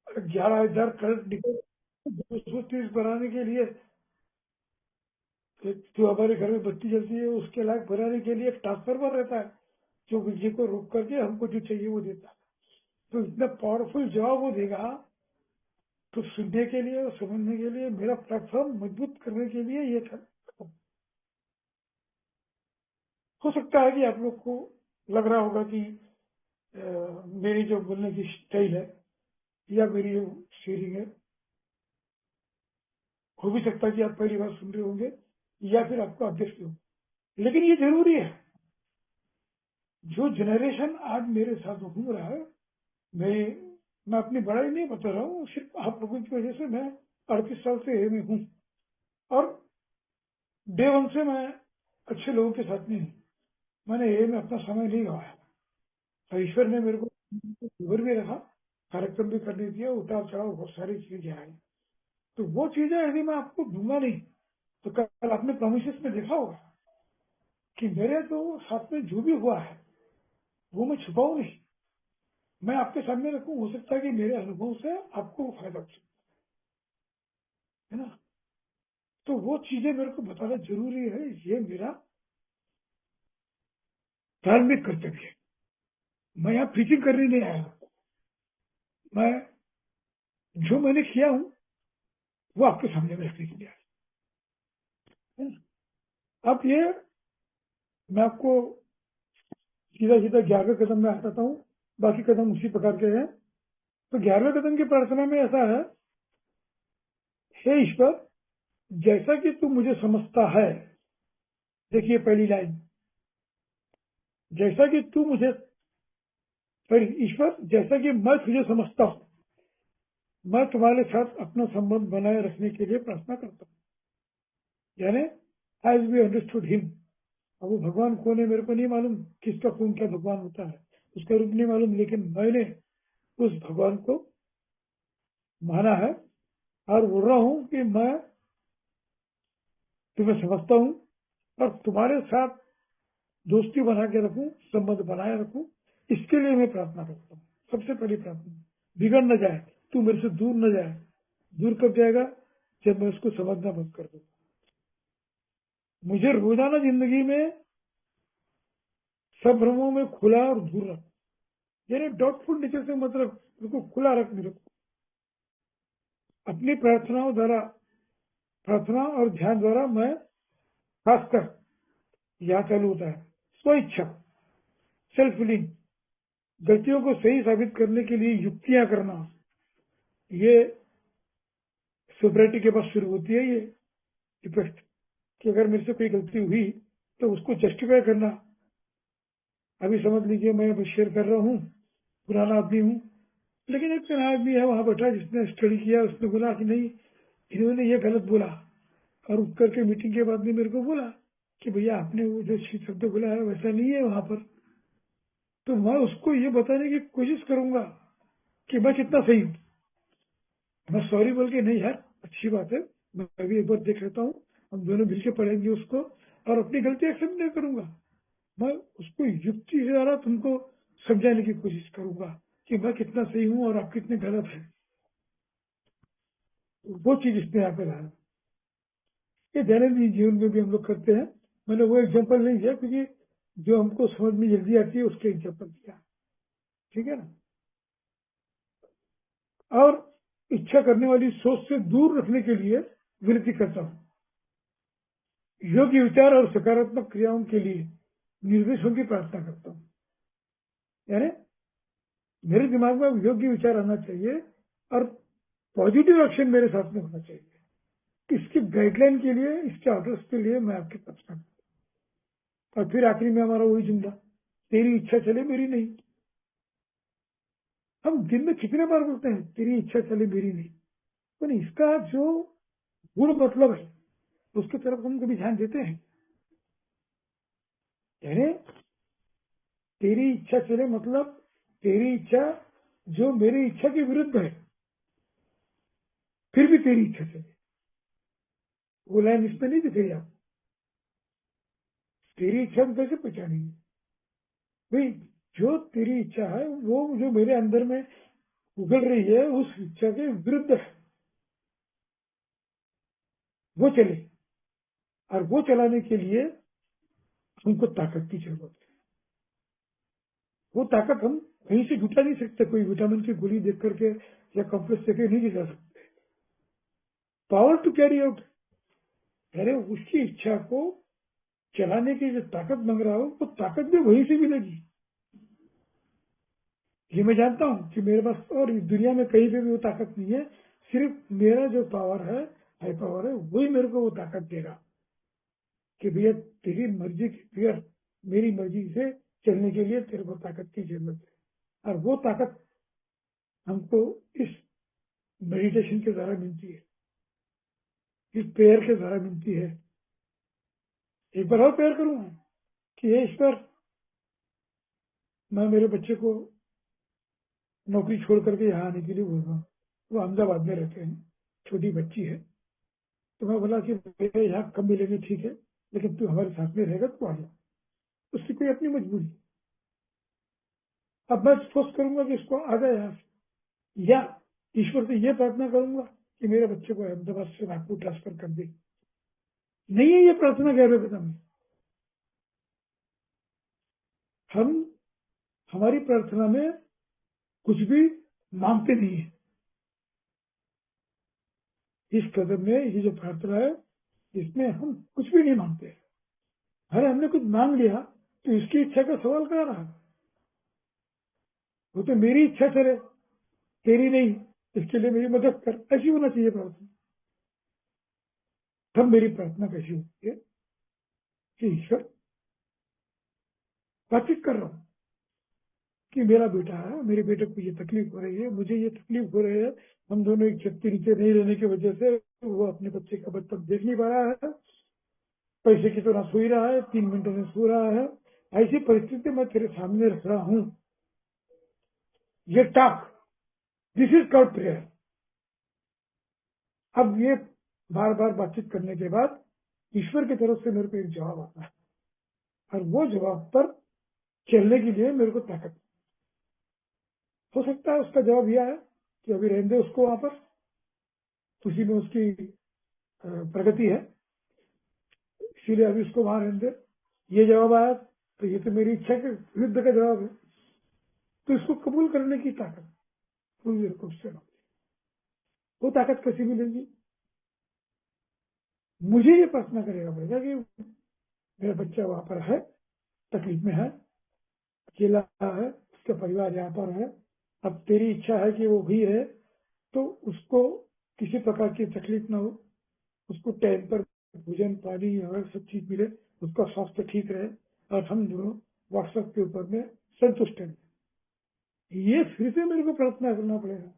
11,000 करंट निकल 230 बनाने के लिए, जो हमारे घर में बत्ती जलती है उसके लायक बनाने के लिए एक ट्रांसफार्मर रहता है जो बिजली को रोक करके हमको जो चाहिए वो देता है। तो इतना पावरफुल जवाब वो देगा, तो सुनने के लिए और समझने के लिए, मेरा प्लेटफॉर्म मजबूत करने के लिए ये था। हो सकता है कि आप लोग को लग रहा होगा कि मेरी जो बोलने की स्टाइल है या मेरी जो शेयरिंग है, हो भी सकता है कि आप पहली बार सुन रहे होंगे या फिर आपको अभ्यस्त हो, लेकिन ये जरूरी है। जो जनरेशन आज मेरे साथ घूम रहा है, मैं अपनी बड़ाई नहीं बता रहा हूँ, सिर्फ आप लोगों की वजह से मैं 38 साल से में हूँ और डे वन से मैं अच्छे लोगों के साथ नहीं हूँ। मैंने ए में अपना समय नहीं गवाया और ईश्वर ने मेरे को खबर भी रखा, कार्यक्रम भी करने दिया, उतार चढ़ाव बहुत सारी चीजें आई। तो वो चीजें यदि मैं आपको दूंगा नहीं तो कल आपने प्रोमिसेस में देखा होगा कि मेरे तो साथ में जो भी हुआ है वो मैं छुपाऊं नहीं, मैं आपके सामने रखूं। हो सकता है कि मेरे अनुभव से आपको फायदा हो सकता है ना। तो वो चीजें मेरे को बताना जरूरी है, ये मेरा धार्मिक कर्तव्य है। मैं यहाँ प्रीचिंग करने नहीं आया हूँ, मैं जो मैंने किया हूँ वो आपके सामने में रखने के लिए आया हूं। अब ये मैं आपको सीधा सीधा 11वें कदम में आता हूँ, बाकी कदम उसी प्रकार के हैं। तो 11वें कदम की प्रार्थना में ऐसा है, हे ईश्वर, जैसा कि तू मुझे समझता है, देखिए पहली लाइन, जैसा कि तू मुझे, सॉरी, ईश्वर जैसा कि मैं तुझे समझता हूँ, मैं तुम्हारे साथ अपना संबंध बनाए रखने के लिए प्रार्थना करता हूँ। यानी एज वी अंडरस्टूड हिम। अब वो भगवान कौन है मेरे को नहीं मालूम, किसका कौन क्या भगवान होता है उसका रूप नहीं मालूम, लेकिन मैंने उस भगवान को माना है और बोल रहा हूँ कि मैं तुम्हें समझता हूँ और तुम्हारे साथ दोस्ती बना के रखूं, संबंध बनाए रखूं, इसके लिए मैं प्रार्थना करता हूँ। सबसे पहली प्रार्थना, बिगड़ न जाए, तू मेरे से दूर न जाए। दूर कब जाएगा? जब मैं उसको समझना बंद कर दूंगा। मुझे रोजाना जिंदगी में सब भ्रमों में खुला और दूर रख, यानी डाउटफुल नेचर से मतलब बिल्कुल खुला रख मेरे को। अपनी प्रार्थनाओं द्वारा, प्रार्थना और ध्यान द्वारा मैं खासकर यहाँ चालू होता है स्व इच्छा, सेल्फ विलिंग, गलतियों को सही साबित करने के लिए युक्तियां करना। ये सोब्राइटी के पास शुरू होती है ये इफेक्ट, कि अगर मेरे से कोई गलती हुई तो उसको जस्टिफाई करना। अभी समझ लीजिए मैं अभी शेयर कर रहा हूँ, पुराना आदमी हूँ, लेकिन एक नया आदमी है वहां बैठा जिसने स्टडी किया, उसने बोला कि नहीं इन्होंने ये गलत बोला, और उठ करके मीटिंग के बाद में मेरे को बोला कि भैया आपने वो जो शब्द बोला है वैसा नहीं है वहां पर। तो मैं उसको ये बताने की कोशिश करूंगा कि मैं कितना सही हूँ। मैं सॉरी बोल के नहीं यार, अच्छी बात है, मैं भी एक बार देख लेता हूँ, हम दोनों मिलकर पढ़ेंगे उसको, और अपनी गलती एक्सेप्ट नहीं करूंगा। मैं उसको युक्ति से ज्यादा तुमको समझाने की कोशिश करूंगा कि मैं कितना सही हूँ और आप कितने गलत हैं। वो चीज इसमें यहाँ पे लाया। ये दैनिक जीवन में भी हम लोग करते हैं। मैंने वो एग्जाम्पल नहीं दिया क्योंकि जो हमको समझ में जल्दी आती है उसके एग्जाम्पल दिया, ठीक है ना। और इच्छा करने वाली सोच से दूर रखने के लिए विनती करता हूँ। योग्य विचार और सकारात्मक क्रियाओं के लिए निर्देशों की प्रार्थना करता हूँ। यानी मेरे दिमाग में योग्य विचार आना चाहिए और पॉजिटिव एक्शन मेरे साथ में होना चाहिए। इसकी गाइडलाइन के लिए, इसके ऑर्डर्स के लिए मैं आपके पास करता हूँ। और फिर आखिरी में हमारा वही जुमला, तेरी इच्छा चले मेरी नहीं। हम दिन में कितने बार बोलते हैं तेरी इच्छा चले मेरी नहीं, तो इसका जो गुण मतलब है उसकी तरफ हम कभी ध्यान देते हैं? यानी तेरी इच्छा चले मतलब तेरी इच्छा जो मेरी इच्छा के विरुद्ध है, फिर भी तेरी इच्छा चले। वो लाइन इसमें नहीं दिख रही आप? तेरी इच्छा में कैसे पहचानेंगे भाई? जो तेरी इच्छा है वो जो मेरे अंदर में उगल रही है, उस इच्छा के विरुद्ध है, वो चले। और वो चलाने के लिए हमको ताकत की जरूरत है। वो ताकत हम कहीं से जुटा नहीं सकते। कोई विटामिन की गोली देख करके या कॉम्प्लेक्स देकर नहीं जुटा सकते। पावर टू कैरी आउट, अरे उसकी इच्छा को चलाने की जो ताकत मांग रहा हो, वो ताकत भी वहीं से मिलेगी। ये मैं जानता हूं कि मेरे पास और इस दुनिया में कहीं पे भी वो ताकत नहीं है। सिर्फ मेरा जो पावर है, हाई पावर है, वही मेरे को वो ताकत देगा कि भैया तेरी मर्जी भैया मेरी मर्जी से चलने के लिए तेरे को ताकत की जरूरत है। और वो ताकत हमको इस मेडिटेशन के द्वारा मिलती है, इस प्रेयर के द्वारा मिलती है। एक बार और प्रेयर करूंगा कि हे ईश्वर, मैं मेरे बच्चे को नौकरी छोड़ करके यहाँ आने के लिए बोल रहा हूँ। वो अहमदाबाद में रहते हैं, छोटी बच्ची है। तो मैं बोला कि भैया यहाँ कम मिलेंगे ठीक है, लेकिन तू हमारे साथ में रहेगा तो आ जा। उसकी कोई अपनी मजबूरी। अब मैं फोर्स करूंगा कि इसको आ जाए यहाँ से, या ईश्वर से ये प्रार्थना करूंगा कि मेरे बच्चे को अहमदाबाद से नागपुर ट्रांसफर कर दे। नहीं है ये प्रार्थना गैर वेदना में। हम हमारी प्रार्थना में कुछ भी मांगते नहीं है। इस कदम में ये जो प्रार्थना है, इसमें हम कुछ भी नहीं मांगते। अरे हमने कुछ मांग लिया तो इसकी इच्छा का सवाल कहाँ रहा? वो तो मेरी इच्छा करे, तेरी नहीं। इसके लिए मेरी मदद कर, ऐसी होना चाहिए प्रार्थना। तब मेरी प्रार्थना कैसी होती है कि ईश्वर, बातचीत कर रहा हूं कि मेरा बेटा है, मेरे बेटे को ये तकलीफ हो रही है, मुझे ये तकलीफ हो रही है। हम दोनों एक छत के नीचे नहीं रहने की वजह से वो अपने बच्चे का बचपन देख नहीं पा रहा है। पैसे की तरह सो ही रहा है, 3 घंटे में सो रहा है। ऐसी परिस्थिति मैं तेरे सामने रख रहा हूं। ये talk, this is called prayer. अब ये बार बार बातचीत करने के बाद ईश्वर की तरफ से मेरे को एक जवाब आता है, और वो जवाब पर चलने के लिए मेरे को ताकत। हो सकता है उसका जवाब यह है कि अभी रहने दे उसको वहां पर, उसी में उसकी प्रगति है, इसीलिए अभी उसको वहां रहने दे। ये जवाब आया तो ये तो मेरी इच्छा के विरुद्ध का जवाब है, तो इसको कबूल करने की ताकत मेरे को उससे मिली। वो ताकत कैसी मिलेगी? मुझे ये प्रार्थना करेगा पड़ेगा कि मेरा बच्चा वहां पर है, तकलीफ में है, अकेला है, उसका परिवार यहाँ पर है। अब तेरी इच्छा है कि वो भी है, तो उसको किसी प्रकार की तकलीफ ना हो, उसको टाइम पर भोजन पानी और सब चीज मिले, उसका स्वास्थ्य ठीक रहे, और हम दोनों व्हाट्सएप के ऊपर में संतुष्ट हैं। ये फिर से मेरे को प्रार्थना करना पड़ेगा।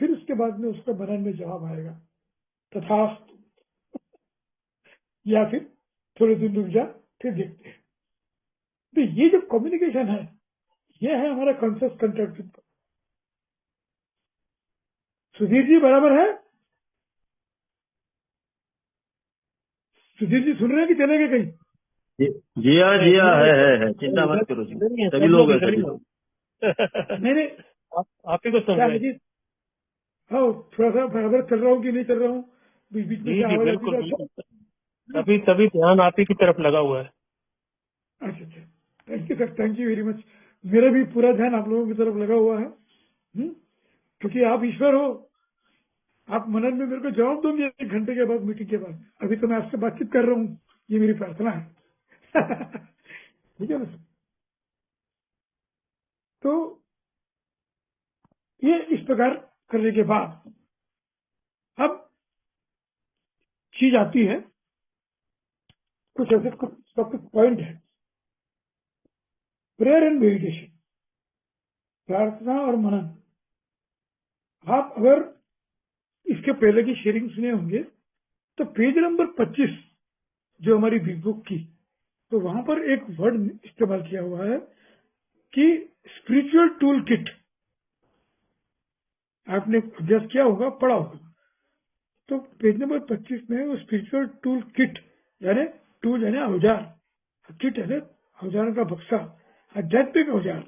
फिर उसके बाद में उसका मनन में जवाब आएगा, तथास्तु, या फिर थोड़े दिन रुक जा, फिर देखते हैं। तो ये जो कम्युनिकेशन है, ये है हमारा कॉन्शियस कंट्रैक्ट। सुधीर जी बराबर है? सुधीर जी सुन रहे हैं कि चले गए कहीं? जी जी हाँ है चिंता मत करो जी, सभी लोग हैं सभी लोग। नहीं नहीं, आप ही को सुन क्या रहे हैं। अजीत, हाँ थोड़ा सा बराबर चल रहा हूँ कि नहीं चल रहा हूँ, बीच बीच में जी से जी आवाज आती बिल्कुल है। बिल्कुल, तभी तभी ध्यान आप ही की तरफ लगा हुआ है। अच्छा अच्छा, thank you sir, thank you very much. मेरा भी पूरा ध्यान आप लोगों की तरफ लगा हुआ है, क्योंकि आप ईश्वर हो। आप मनन में मेरे को जवाब दोगे 1 घंटे के बाद, मीटिंग के बाद। अभी तो मैं आपसे बातचीत कर रहा हूँ, ये मेरी प्रार्थना है। ठीक है ना सर? तो ये इस प्रकार करने के बाद अब चीज आती है, कुछ ऐसे कुछ पॉइंट है। प्रेयर एंड मेडिटेशन, प्रार्थना और मनन। आप अगर इसके पहले की शेयरिंग सुने होंगे तो पेज नंबर 25 जो हमारी बिग बुक की, तो वहां पर एक वर्ड इस्तेमाल किया हुआ है कि स्पिरिचुअल टूल किट। आपने अभ्यास किया होगा, पढ़ा होगा। तो पेज नंबर 25 में वो स्पिरिचुअल टूल किट, यानी टूल यानी औजार, किट यानी औजारों का बक्सा, आध्यात्मिक औजार।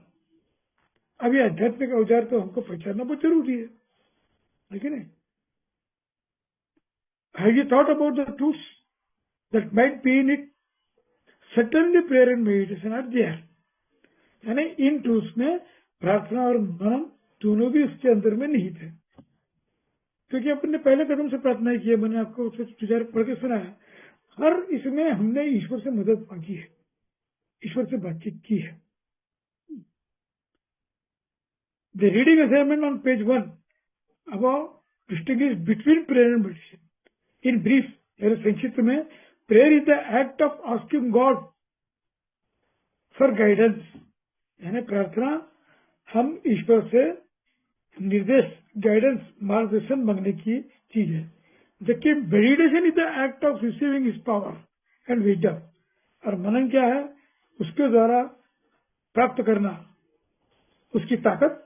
अब ये आध्यात्मिक औजार तो हमको पहचानना बहुत जरूरी है कि नहीं? Have you thought about the tools that might be in it? Certainly prayer and meditation are there. यानी इन टूल्स में प्रार्थना और मनन दोनों भी उसके अंदर में निहित है, क्योंकि अपन ने पहले कदम से प्रार्थना की है। मैंने आपको विचार पढ़ के सुनाया। हर इसमें हमने ईश्वर से मदद मांगी है, ईश्वर से बातचीत की है। The reading assignment on page 1 about distinguish between prayer and meditation. In brief, संक्षिप्त में, prayer is the act of asking God for guidance, यानी प्रार्थना हम ईश्वर से निर्देश, गाइडेंस, मार्गदर्शन मांगने की चीज है। जबकि meditation is the act of receiving his power and wisdom, और मनन क्या है? उसके द्वारा प्राप्त करना उसकी ताकत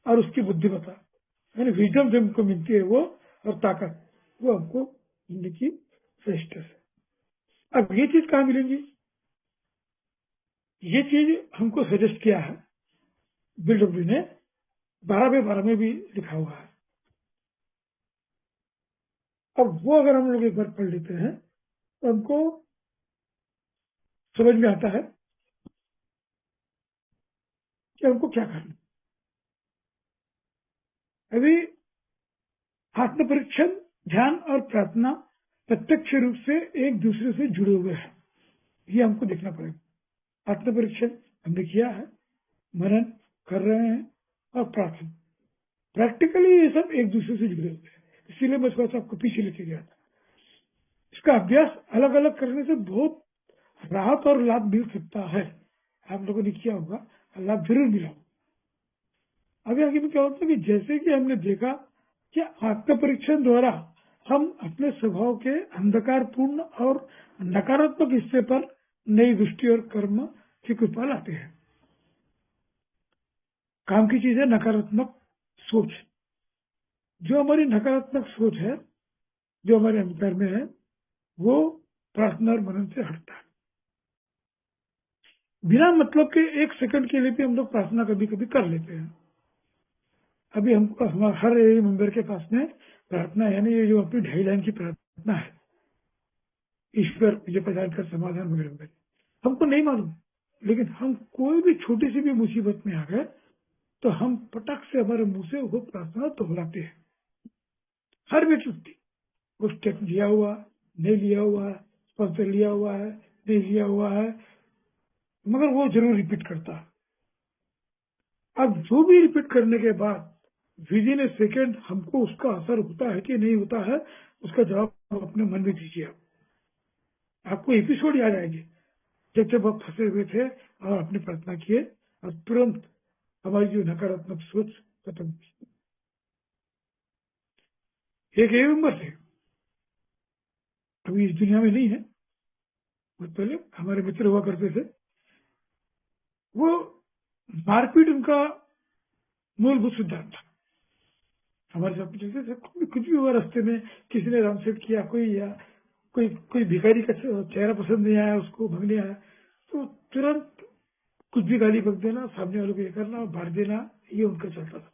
और उसकी बुद्धिमत्ता, यानी विजडम जो हमको मिलती है वो, और ताकत वो हमको मिलने की श्रेष्ठ है। अब ये चीज कहाँ मिलेंगी? ये चीज हमको सजेस्ट किया है BW ने, 12/12 में भी लिखा हुआ है। अब वो अगर हम लोग एक बार पढ़ लेते हैं तो हमको समझ में आता है कि हमको क्या करना। अभी आत्म परीक्षण, ध्यान और प्रार्थना प्रत्यक्ष रूप से एक दूसरे से जुड़े हुए हैं, ये हमको देखना पड़ेगा। आत्म परीक्षण हमने किया है, मनन कर रहे हैं, और प्रार्थना प्रैक्टिकली ये सब एक दूसरे से जुड़े हुए हैं। इसीलिए मैं थोड़ा सा आपको पीछे लेके गया था। इसका अभ्यास अलग अलग करने से बहुत राहत और लाभ मिल सकता है। आप लोगों ने किया होगा, लाभ जरूर मिला होगा। अभी आगे में क्या होता है कि जैसे कि हमने देखा कि आत्म परीक्षण द्वारा हम अपने स्वभाव के अंधकारपूर्ण और नकारात्मक हिस्से पर नई दृष्टि और कर्म की कृपा लाते हैं। काम की चीज है नकारात्मक सोच। जो हमारी नकारात्मक सोच है, जो हमारे अंतर में है, वो प्रार्थना और मनन से हटता है। बिना मतलब के एक सेकंड के लिए भी हम लोग प्रार्थना कभी कभी कर लेते हैं। अभी हमको हर एक मेंबर के पास में प्रार्थना, यानी ये जो अपनी 2.5 लाइन की प्रार्थना है, ईश्वर मुझे प्रदान कर समाधान वगैरह, हमको नहीं मालूम, लेकिन हम कोई भी छोटी सी भी मुसीबत में आ गए तो हम पटक से हमारे मुंह से वो प्रार्थना दोहराते हैं। हर व्यक्ति वो स्टेप लिया हुआ, नहीं लिया हुआ है, स्पॉन्सर लिया हुआ है, नहीं लिया हुआ है, मगर वो जरूर रिपीट करता है। अब जो भी रिपीट करने के बाद विद इन ए सेकेंड हमको उसका असर होता है कि नहीं होता है, उसका जवाब आप अपने मन में दीजिए। आपको एपिसोड याद आएंगे जब आप फंसे हुए थे और आपने प्रार्थना किए और तुरंत हमारी जो नकारात्मक सोच खत्म हुई। एक मेंबर थे, अभी इस दुनिया में नहीं है, बहुत पहले हमारे मित्र हुआ करते थे। वो मारपीट उनका मूलभूत सिद्धांत था। हमारे साथ चलते थे, कुछ भी हुआ रास्ते में, किसी ने रामसेट किया, कोई भिखारी का चेहरा पसंद नहीं आया, उसको भगने आया, तो तुरंत कुछ भी गाली बक देना, सामने वालों को ये करना, मार देना, ये उनका चलता था।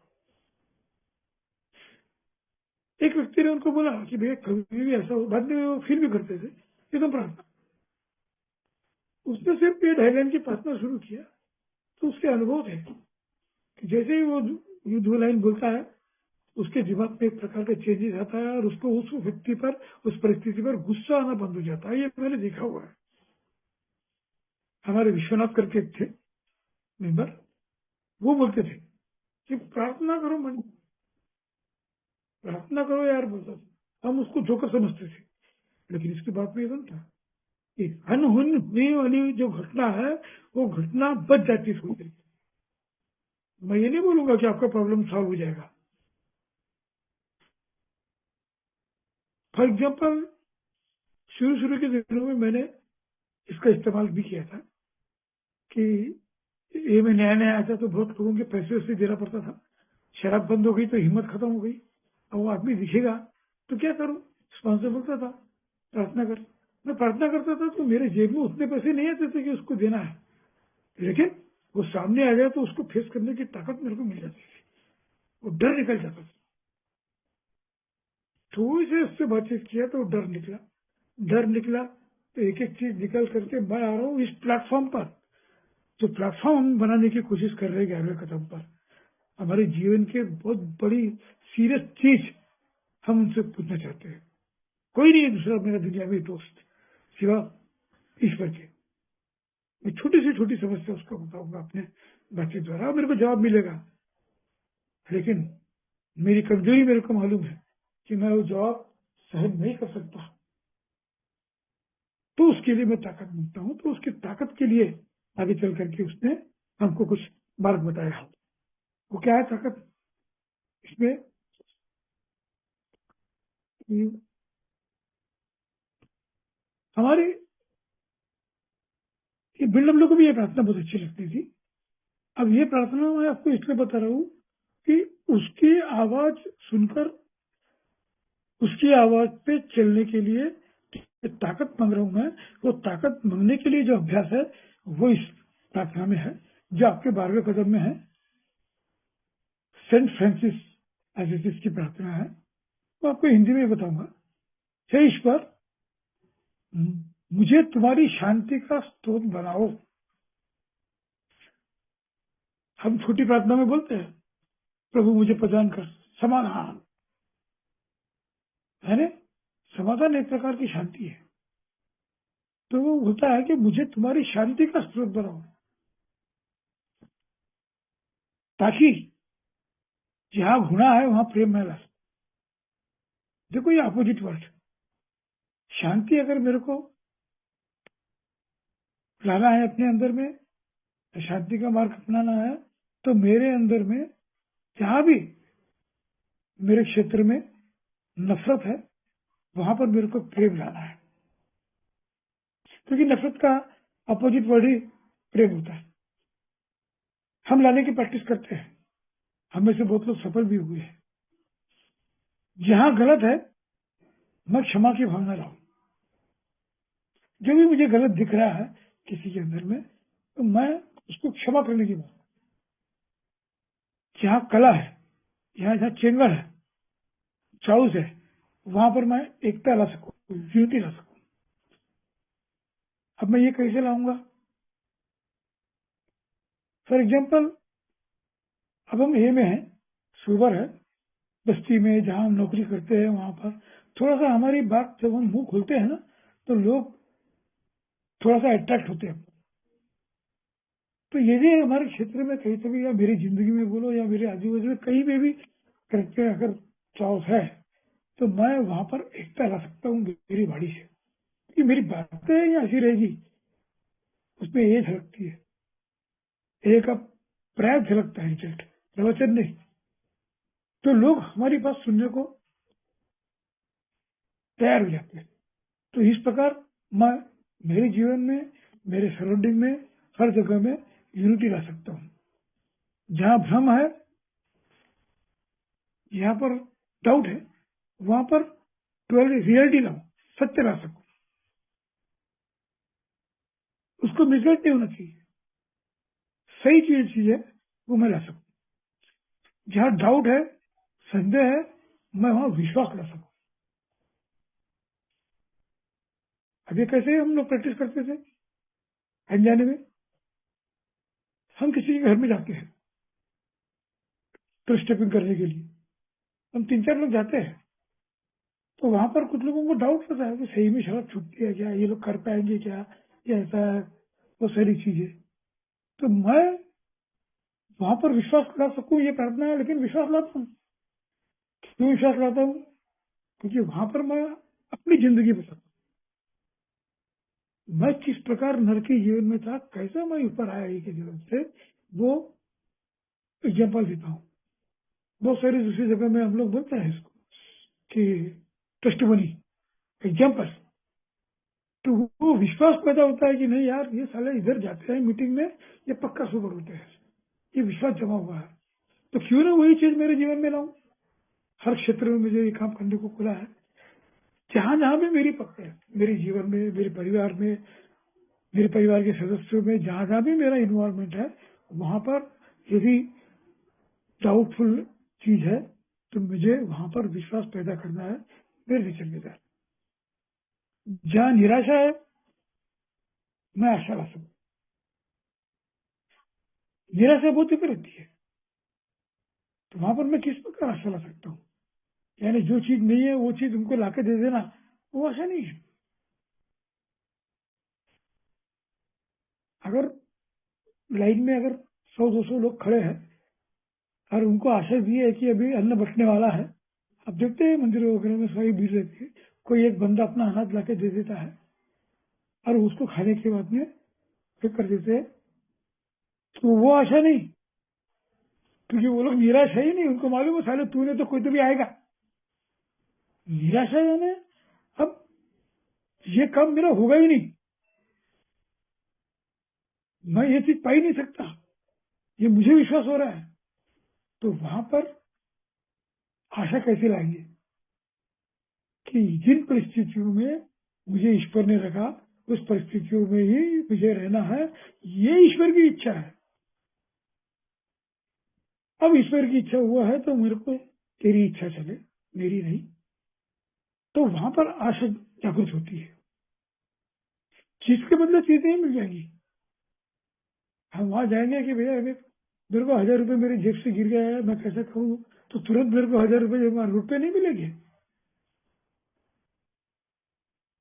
एक व्यक्ति ने उनको बोला कि भैया कभी भी ऐसा हो, बाद में वो फील भी करते थे, एकदम प्रार्थना। उसने सिर्फ ये 2.5 लाइन की प्रार्थना शुरू किया तो उसके अनुभव थे कि जैसे ही वो 2 लाइन बोलता है, उसके दिमाग में एक प्रकार का चेंजेस आता है और उसको उस व्यक्ति पर, उस परिस्थिति पर गुस्सा आना बंद हो जाता है। ये मैंने देखा हुआ है। हमारे विश्वनाथ करके थे मेंबर, वो बोलते थे कि प्रार्थना करो, मन प्रार्थना करो यार, बोलता था। हम उसको जोकर समझते थे, लेकिन इसकी बात नहीं सुनता। अनहोनी वाली जो घटना है, वो घटना बच जाती है थोड़ी देर। मैं ये नहीं बोलूंगा कि आपका प्रॉब्लम सॉल्व हो जाएगा। फॉर एग्जाम्पल, शुरू के दिनों में मैंने इसका इस्तेमाल भी किया था कि ये मैं नया आया था तो बहुत लोगों के पैसे वैसे देना पड़ता था, शराब बंद हो गई तो हिम्मत खत्म हो गई। अब वो आदमी दिखेगा तो क्या करूं? स्पॉन्सर बोलता था प्रार्थना कर। मैं प्रार्थना करता था तो मेरे जेब में उतने पैसे नहीं आते थे कि उसको देना है, लेकिन वो सामने आ जाए तो उसको फेस करने की ताकत मेरे को मिल जाती थी, वो डर निकल जाता था। थोड़ी से उससे बातचीत किया तो डर निकला। डर निकला तो एक एक चीज निकल करके मैं आ रहा हूँ इस प्लेटफॉर्म पर। जो प्लेटफॉर्म हम बनाने की कोशिश कर रहे हैं 11वें कदम पर, हमारे जीवन के बहुत बड़ी सीरियस चीज हम उनसे पूछना चाहते हैं। कोई नहीं है दूसरा मेरा दुनिया में दोस्त सिवा ईश्वर के। मैं छोटी से छोटी समस्या उसको बताऊंगा अपने बातचीत द्वारा, मेरे को जवाब मिलेगा। लेकिन मेरी कमजोरी मेरे को मालूम है कि मैं वो जवाब सहन नहीं कर सकता, तो उसके लिए मैं ताकत मांगता हूँ। तो उसकी ताकत के लिए आगे चल करके उसने हमको कुछ मार्ग बताया। वो क्या है ताकत? इसमें कि हमारे ये बिल्डर लोगों को भी ये प्रार्थना बहुत अच्छी लगती थी। अब ये प्रार्थना मैं आपको इसलिए बता रहा हूँ कि उसकी आवाज सुनकर उसकी आवाज पे चलने के लिए ताकत मांग रहा हूं मैं। वो ताकत मांगने के लिए जो अभ्यास है वो इस प्रार्थना में है, जो आपके 12वें कदम में है। सेंट फ्रांसिस असिसी की प्रार्थना है, वो आपको हिंदी में बताऊंगा। हे ईश्वर, मुझे तुम्हारी शांति का स्रोत बनाओ। हम छोटी प्रार्थना में बोलते हैं प्रभु मुझे प्रदान कर समाधान, है ना? समाधान एक प्रकार की शांति है। तो वो होता है कि मुझे तुम्हारी शांति का स्रोत बनाओ, ताकि जहां घृणा है वहां प्रेम न ला। देखो ये अपोजिट वर्ड। शांति अगर मेरे को लाना है अपने अंदर में, शांति का मार्ग अपनाना है, तो मेरे अंदर में जहां भी मेरे क्षेत्र में नफरत है वहां पर मेरे को प्रेम लाना है, क्योंकि नफरत का अपोजिट वर्ड ही प्रेम होता है। हम लाने की प्रैक्टिस करते हैं, हम में से बहुत लोग सफल भी हुए हैं। जहां गलत है मैं क्षमा की भावना लाऊं। जो भी मुझे गलत दिख रहा है किसी के अंदर में, तो मैं उसको क्षमा करने की भावना। जहां कला है, जहां जहां चेंगड़ है, चाउस है, वहां पर मैं एकता ला सकूं, यूनिटी ला सकूं। अब मैं ये कैसे लाऊंगा? फॉर एग्जाम्पल, अब हम ए में हैं, सुबर है, बस्ती में जहां हम नौकरी करते हैं, वहां पर थोड़ा सा हमारी बात जब हम मुंह खोलते हैं ना, तो लोग थोड़ा सा अट्रैक्ट होते हैं। तो यदि हमारे क्षेत्र में कहीं कभी, या मेरी जिंदगी में बोलो या मेरे आजू बाजू में कहीं पे भी करके अगर चाउस है, तो मैं वहां पर एकता ला सकता हूँ मेरी वाणी से। कि मेरी बातें या ऐसी रहेगी, उसमें ये झलकती है, एक अब प्रयास झलकता है, रिजल्ट प्रवचन नहीं। तो लोग हमारी बात सुनने को तैयार हो जाते हैं। तो इस प्रकार मैं मेरे जीवन में, मेरे सराउंडिंग में, हर जगह में यूनिटी ला सकता हूँ। जहां भ्रम है, यहाँ पर डाउट है, वहां पर रियलिटी लाऊं, सत्य ला सकूं। उसको मिसगाइड नहीं होना चाहिए, सही चीज है वो मैं ला सकूं। जहां डाउट है, संदेह है, मैं वहां विश्वास ला सकूं। अभी कैसे हम लोग प्रैक्टिस करते थे अनजाने में, हम किसी के घर में जाते हैं तो स्टेपिंग करने के लिए हम 3-4 लोग जाते हैं, तो वहां पर कुछ लोगों को डाउट होता है कि सही में शराब छूटती है क्या, ये लोग कर पाएंगे क्या, या ऐसा है, वो सारी चीजें। तो मैं वहां पर विश्वास ला सकूं, ये प्रार्थना है। लेकिन विश्वास लाता हूं, क्यों विश्वास लाता हूं? क्योंकि वहां पर मैं अपनी जिंदगी बता, मैं किस प्रकार नर के जीवन में था, कैसे मैं ऊपर आया एक जीवन से, वो एग्जाम्पल देता हूँ। बहुत सारी दूसरी जगह में हम लोग बोलते हैं इसको कि टेस्टिमनी, एग्जाम्पल। तो वो विश्वास पैदा होता है कि नहीं यार, ये साले इधर जाते हैं मीटिंग में, ये पक्का सुपर होते हैं, ये विश्वास जमा हुआ है। तो क्यों ना वही चीज मेरे जीवन में लाऊं। हर क्षेत्र में मुझे ये काम करने को खुला है। जहां जहां भी मेरी पकड़ है, मेरे जीवन में, मेरे परिवार में, मेरे परिवार के सदस्यों में, जहां जहां भी मेरा इन्वॉल्वमेंट है, वहां पर यदि डाउटफुल चीज है तो मुझे वहां पर विश्वास पैदा करना है मेरी जिम्मेदारी। जहां निराशा है मैं आशा ला सकूं। निराशा बहुत ही रहती है, तो वहां पर मैं किस प्रकार आशा ला सकता हूँ। यानी जो चीज नहीं है वो चीज उनको लाके दे देना, वो आशा नहीं है। अगर लाइन में अगर 100-200 लोग खड़े हैं और उनको आशा दी है कि अभी अन्न बचने वाला है, अब देखते हैं मंदिरों वगैरह में सारी भीड़ रहती है, कोई एक बंदा अपना अनाज लाके दे देता है और उसको खाने के बाद में फिर कर देते हैं, तो वो आशा नहीं, क्योंकि वो लोग निराश है ही नहीं। उनको मालूम है साले तूने तो कोई तो भी आएगा। निराशा यानी अब ये काम मेरा होगा ही नहीं, मैं ये चीज पा ही नहीं सकता, ये मुझे विश्वास हो रहा है। तो वहां पर आशा कैसे लाएंगे कि जिन परिस्थितियों में मुझे ईश्वर ने रखा उस परिस्थितियों में ही मुझे रहना है, ये ईश्वर की इच्छा है। अब ईश्वर की इच्छा हुआ है तो मेरे को तेरी इच्छा चले, मेरी नहीं। तो वहां पर आशा जागृत होती है। चीज के बदले चीजें ही मिल जाएंगी। हम वहां जाएंगे कि भैया मेरे को 1000 रुपए मेरी जेब से गिर गया है, मैं कैसे खाऊं, तो तुरंत मेरे को 1000 रुपए नहीं मिलेंगे।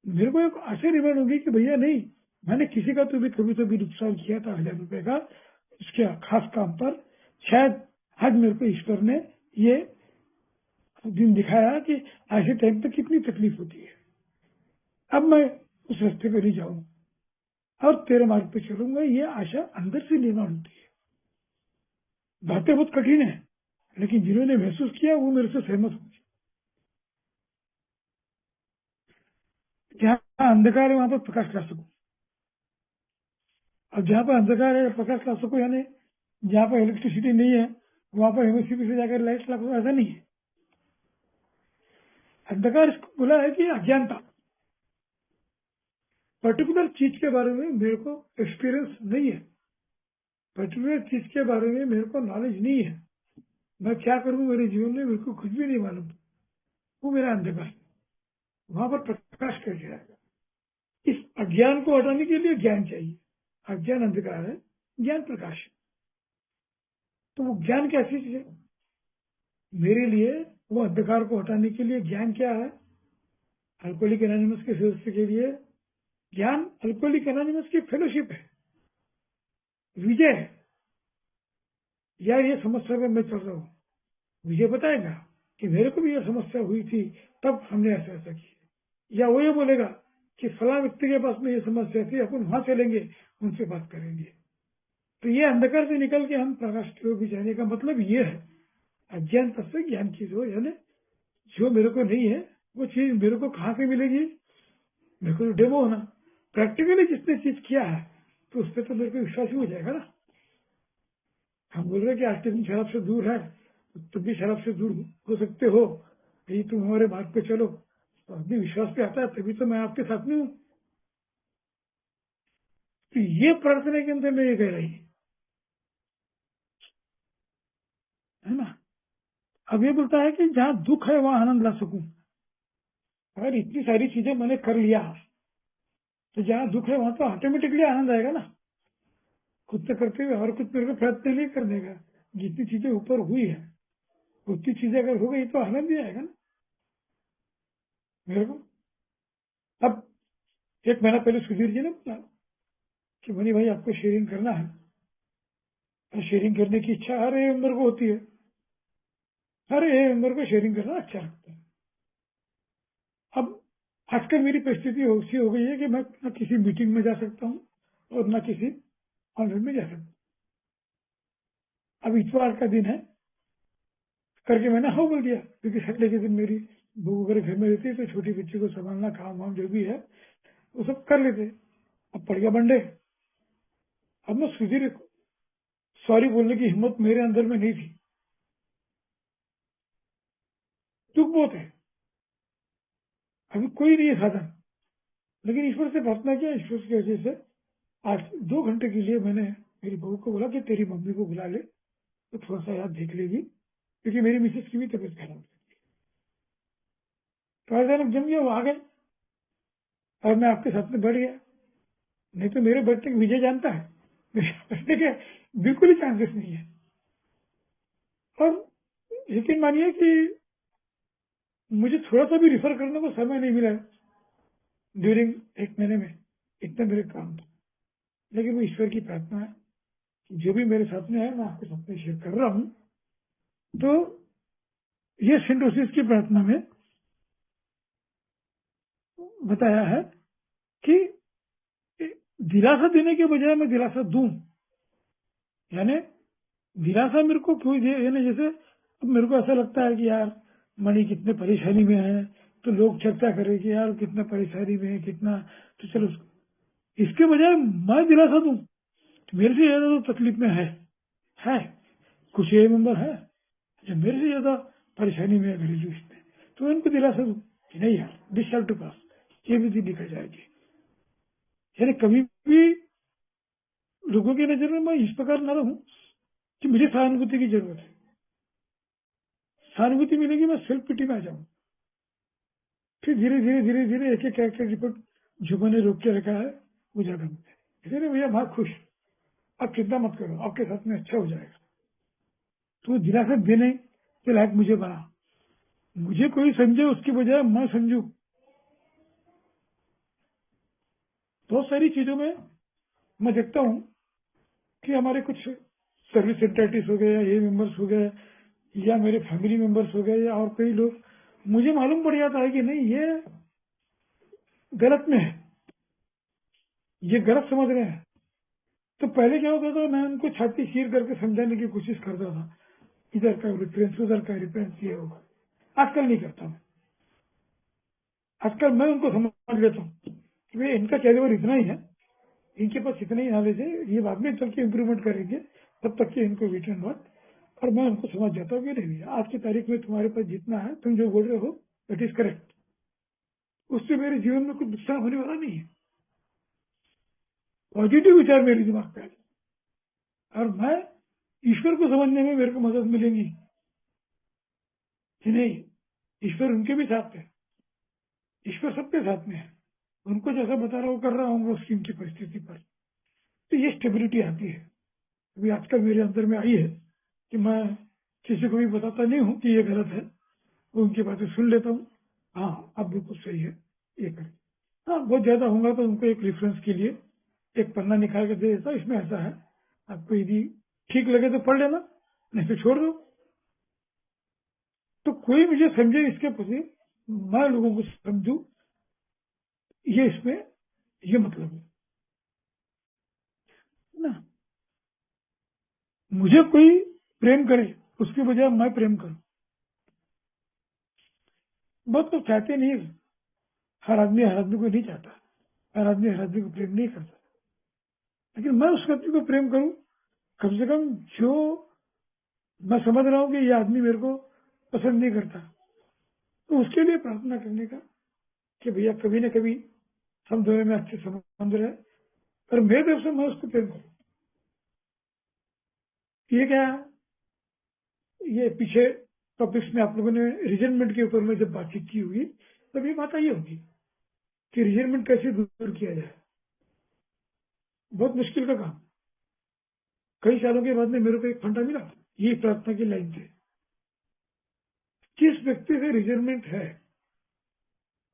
मेरे को एक आशा रिमांड होगी कि भैया नहीं, मैंने किसी का तो भी कभी तो भी नुकसान किया था 1000 रुपए का, इसके खास काम पर शायद आज मेरे को ईश्वर ने ये दिन दिखाया कि ऐसे टाइम पे कितनी तकलीफ होती है। अब मैं उस रास्ते पे नहीं जाऊंगा और तेरे मार्ग पे चलूंगा। ये आशा अंदर से निर्माण होती है। बातें बहुत कठिन है, लेकिन जिन्होंने महसूस किया वो मेरे से सहमत होंगे। जहां अंधकार है वहां पर प्रकाश ला सकूं, और जहां पर अंधकार है प्रकाश ला सकूं, यानी जहां पर इलेक्ट्रिसिटी नहीं है वहां पर एमएससीबी से जाकर लाइट ला सकूं, ऐसा नहीं है। अंधकार इसको बोला है कि अज्ञानता, पर्टिकुलर चीज के बारे में मेरे को एक्सपीरियंस नहीं है, पर्टिकुलर चीज के बारे में मेरे को नॉलेज नहीं है, मैं क्या करूं मेरे जीवन में मेरे को कुछ भी नहीं मालूम, वो मेरा अंधकार है। वहां पर प्रकाश कैसे आएगा? इस अज्ञान को हटाने के लिए ज्ञान चाहिए। अज्ञान अंधकार है, ज्ञान प्रकाश है। तो वो ज्ञान कैसी चीज है मेरे लिए? वो अंधकार को हटाने के लिए ज्ञान क्या है? अल्कोहलिक एनोनिमस के सदस्य के लिए ज्ञान अल्कोहलिक एनोनिमस की फेलोशिप है, विजय है। यार ये समस्या में मैं चल रहा हूँ, मुझे बताएगा कि मेरे को भी ये समस्या हुई थी, तब हमने ऐसा ऐसा किया। या वो ये बोलेगा कि फला व्यक्ति के पास में ये समस्या थी, अपन वहां चलेंगे, उनसे बात करेंगे। तो ये अंधकार से निकल के हम प्रकाश की ओर भी जाने का मतलब ये है, अज्ञान तत्व ज्ञान की जो, यानी जो मेरे को नहीं है वो चीज मेरे को कहाँ से मिलेगी? मेरे को डेमो होना, प्रैक्टिकली जिसने चीज किया है तो उस पर तो मेरे को विश्वास ही हो जाएगा ना। हम बोल रहे कि आज के दिन शराब से दूर है, तो तुम भी शराब से दूर हो सकते हो, यही तुम हमारे मार्ग पे चलो, तो अपने विश्वास पे आता है, तभी तो मैं आपके साथ में हूँ। तो ये प्रार्थना के अंदर में ये कह रही है ना। अब ये बोलता है कि जहां दुख है वहां आनंद ला सकूं। अगर इतनी सारी चीजें मैंने कर लिया तो जहां दुख है वहां तो ऑटोमेटिकली आनंद आएगा ना, खुद से करते हुए। और कुछ मेरे को प्रयत्न नहीं करने का, जितनी चीजें ऊपर हुई है उतनी चीजें अगर हो गई तो आनंद भी आएगा ना मेरे को। अब 1 महीना पहले सुधीर जी ने बोला कि मनी भाई आपको शेयरिंग करना है, और शेयरिंग करने की इच्छा हर एक मेंबर को होती है, हर एक मेंबर को शेयरिंग करना अच्छा लगता है। अब आजकल मेरी परिस्थिति ऐसी हो गई है कि मैं न किसी मीटिंग में जा सकता हूँ और न किसी ऑनलाइन में जा सकता हूँ। अब इतवार का दिन है करके मैंने हाँ बोल दिया, क्योंकि सैटरडे के दिन मेरी बहू वगैरह घर में रहती है, तो छोटी बच्ची को संभालना, काम वाम जो भी है वो सब कर लेते। अब पड़ गया मंडे। अब मैं सुधीर सॉरी बोलने की हिम्मत मेरे अंदर में नहीं थी, दुख बहुत है, अभी कोई नहीं है साधन, लेकिन ईश्वर से प्रार्थना किया, ईश्वर की वजह से आज 2 घंटे के लिए मैंने मेरी बहू को बोला कि तेरी मम्मी को बुला ले तो थोड़ा सा याद देख लेगी, क्योंकि मेरी मिसेज की भी तबीयत खराब है। तो अचानक जम गया, वो आ गए और मैं आपके साथ में बढ़ गया। नहीं तो मेरे बढ़ने के विजय जानता है, मेरे बढ़ने के बिल्कुल ही चांसेस नहीं है। और यकीन मानिए कि मुझे थोड़ा सा भी रिफर करने को समय नहीं मिला ड्यूरिंग 1 महीने में, इतना मेरे काम था। लेकिन वो ईश्वर की प्रार्थना है कि जो भी मेरे साथ में है मैं आपके साथ में शेयर कर रहा हूं। तो ये सिंडोसिस की प्रार्थना में बताया है कि दिलासा देने के बजाय मैं दिलासा दूं, यानी दिलासा मेरे को कोई दे, यानी जैसे अब मेरे को ऐसा लगता है कि यार मणि कितने परेशानी में है, तो लोग चर्चा करें कि यार कितना परेशानी में है, कितना, तो चलो इसके बजाय मैं दिलासा दूं, तो मेरे से ज्यादा तो तकलीफ में है कुछ ये मेंबर है जो मेरे से ज्यादा परेशानी में है घरेलू इसमें, तो इनको दिलासा दूं कि नहीं यार, दिस शैल टू पास, ये भी दिन निकल जाएगी। यानी कभी भी लोगों की नजर में मैं इस प्रकार न रहूं कि मुझे सहानुभूति की जरूरत है। सहानुभूति मिलेगी मैं सेल्फ पिटी में आ जाऊं, फिर धीरे धीरे धीरे धीरे एक एक रिपोर्ट जो मैंने रोक के रखा है वो ज्यादा होता है। इसलिए भैया मैं खुश, आप चिंता मत करो, आपके साथ में अच्छा हो जाएगा। तो दिलासा देने के लायक मुझे बना, मुझे कोई समझे उसकी बजाय मैं समझू। बहुत सारी चीजों में मैं देखता हूं कि हमारे कुछ सर्विस सेंटरिटीज हो गए, या ये मेंबर्स हो गए, या मेरे फैमिली मेंबर्स हो गए, या और कई लोग, मुझे मालूम पड़ जाता है कि नहीं ये गलत में है, ये गलत समझ रहे हैं। तो पहले क्या होता था, मैं उनको छाती चीर करके समझाने की कोशिश करता था, इधर का रेफरेंस उधर का रेफरेंस ये होगा। आजकल नहीं करता मैं, आजकल मैं उनको समझ लेता हूँ कि भाई इनका कैलिबर इतना ही है, इनके पास इतना ही नॉलेज है, ये बाद में चल के इम्प्रूवमेंट करेंगे, तब तक के इनको वेट एंड वॉच। और मैं उनको समझ जाता हूँ कि नहीं भैया आज की तारीख में तुम्हारे पास जितना है, तुम जो बोल रहे हो दैट इज करेक्ट, उससे मेरे जीवन में कुछ नुकसान होने वाला नहीं है। पॉजिटिव विचार मेरे दिमाग पे आए और मैं ईश्वर को समझने में मेरे को मदद मिलेगी कि नहीं, ईश्वर उनके भी साथ है, ईश्वर सबके साथ में है, उनको जैसा बता रहा हूँ कर रहा हूँ उसकी उनकी परिस्थिति पर। तो ये स्टेबिलिटी आती है, अभी आजकल मेरे अंदर में आई है कि मैं किसी को भी बताता नहीं हूँ कि ये गलत है, वो उनकी बातें सुन लेता हूँ, हाँ अब बिल्कुल सही है ये करें। हाँ बहुत ज्यादा होगा तो उनको एक रेफरेंस के लिए एक पन्ना निकाल के दे देता, इसमें ऐसा है, आपको यदि ठीक लगे तो पढ़ लेना, नहीं तो छोड़ दो। तो कोई मुझे समझे इसके प्रति, मैं लोगों को समझू, ये इसमें ये मतलब है ना। मुझे कोई प्रेम करे उसके बजाय मैं प्रेम करूं, बहुत लोग चाहते नहीं है, हर आदमी को नहीं चाहता, हर आदमी को प्रेम नहीं करता, लेकिन मैं उस व्यक्ति को प्रेम करूं, कम से कम जो मैं समझ रहा हूं कि ये आदमी मेरे को पसंद नहीं करता, तो उसके लिए प्रार्थना करने का कि भैया कभी न कभी हम दोनों में अच्छे संबंध रहे, और मेरे तरफ से मैं उसको प्रेम करूं। ये क्या, ये पीछे टॉपिक्स में आप लोगों ने रिजनमेंट के ऊपर में जब बातचीत की हुई, तब ये बात आई होगी कि रिजनमेंट कैसे दूर किया जाए। बहुत मुश्किल का काम, कई सालों के बाद में मेरे को एक फंडा मिला, ये प्रार्थना की लाइन थे, किस व्यक्ति से रिजनमेंट है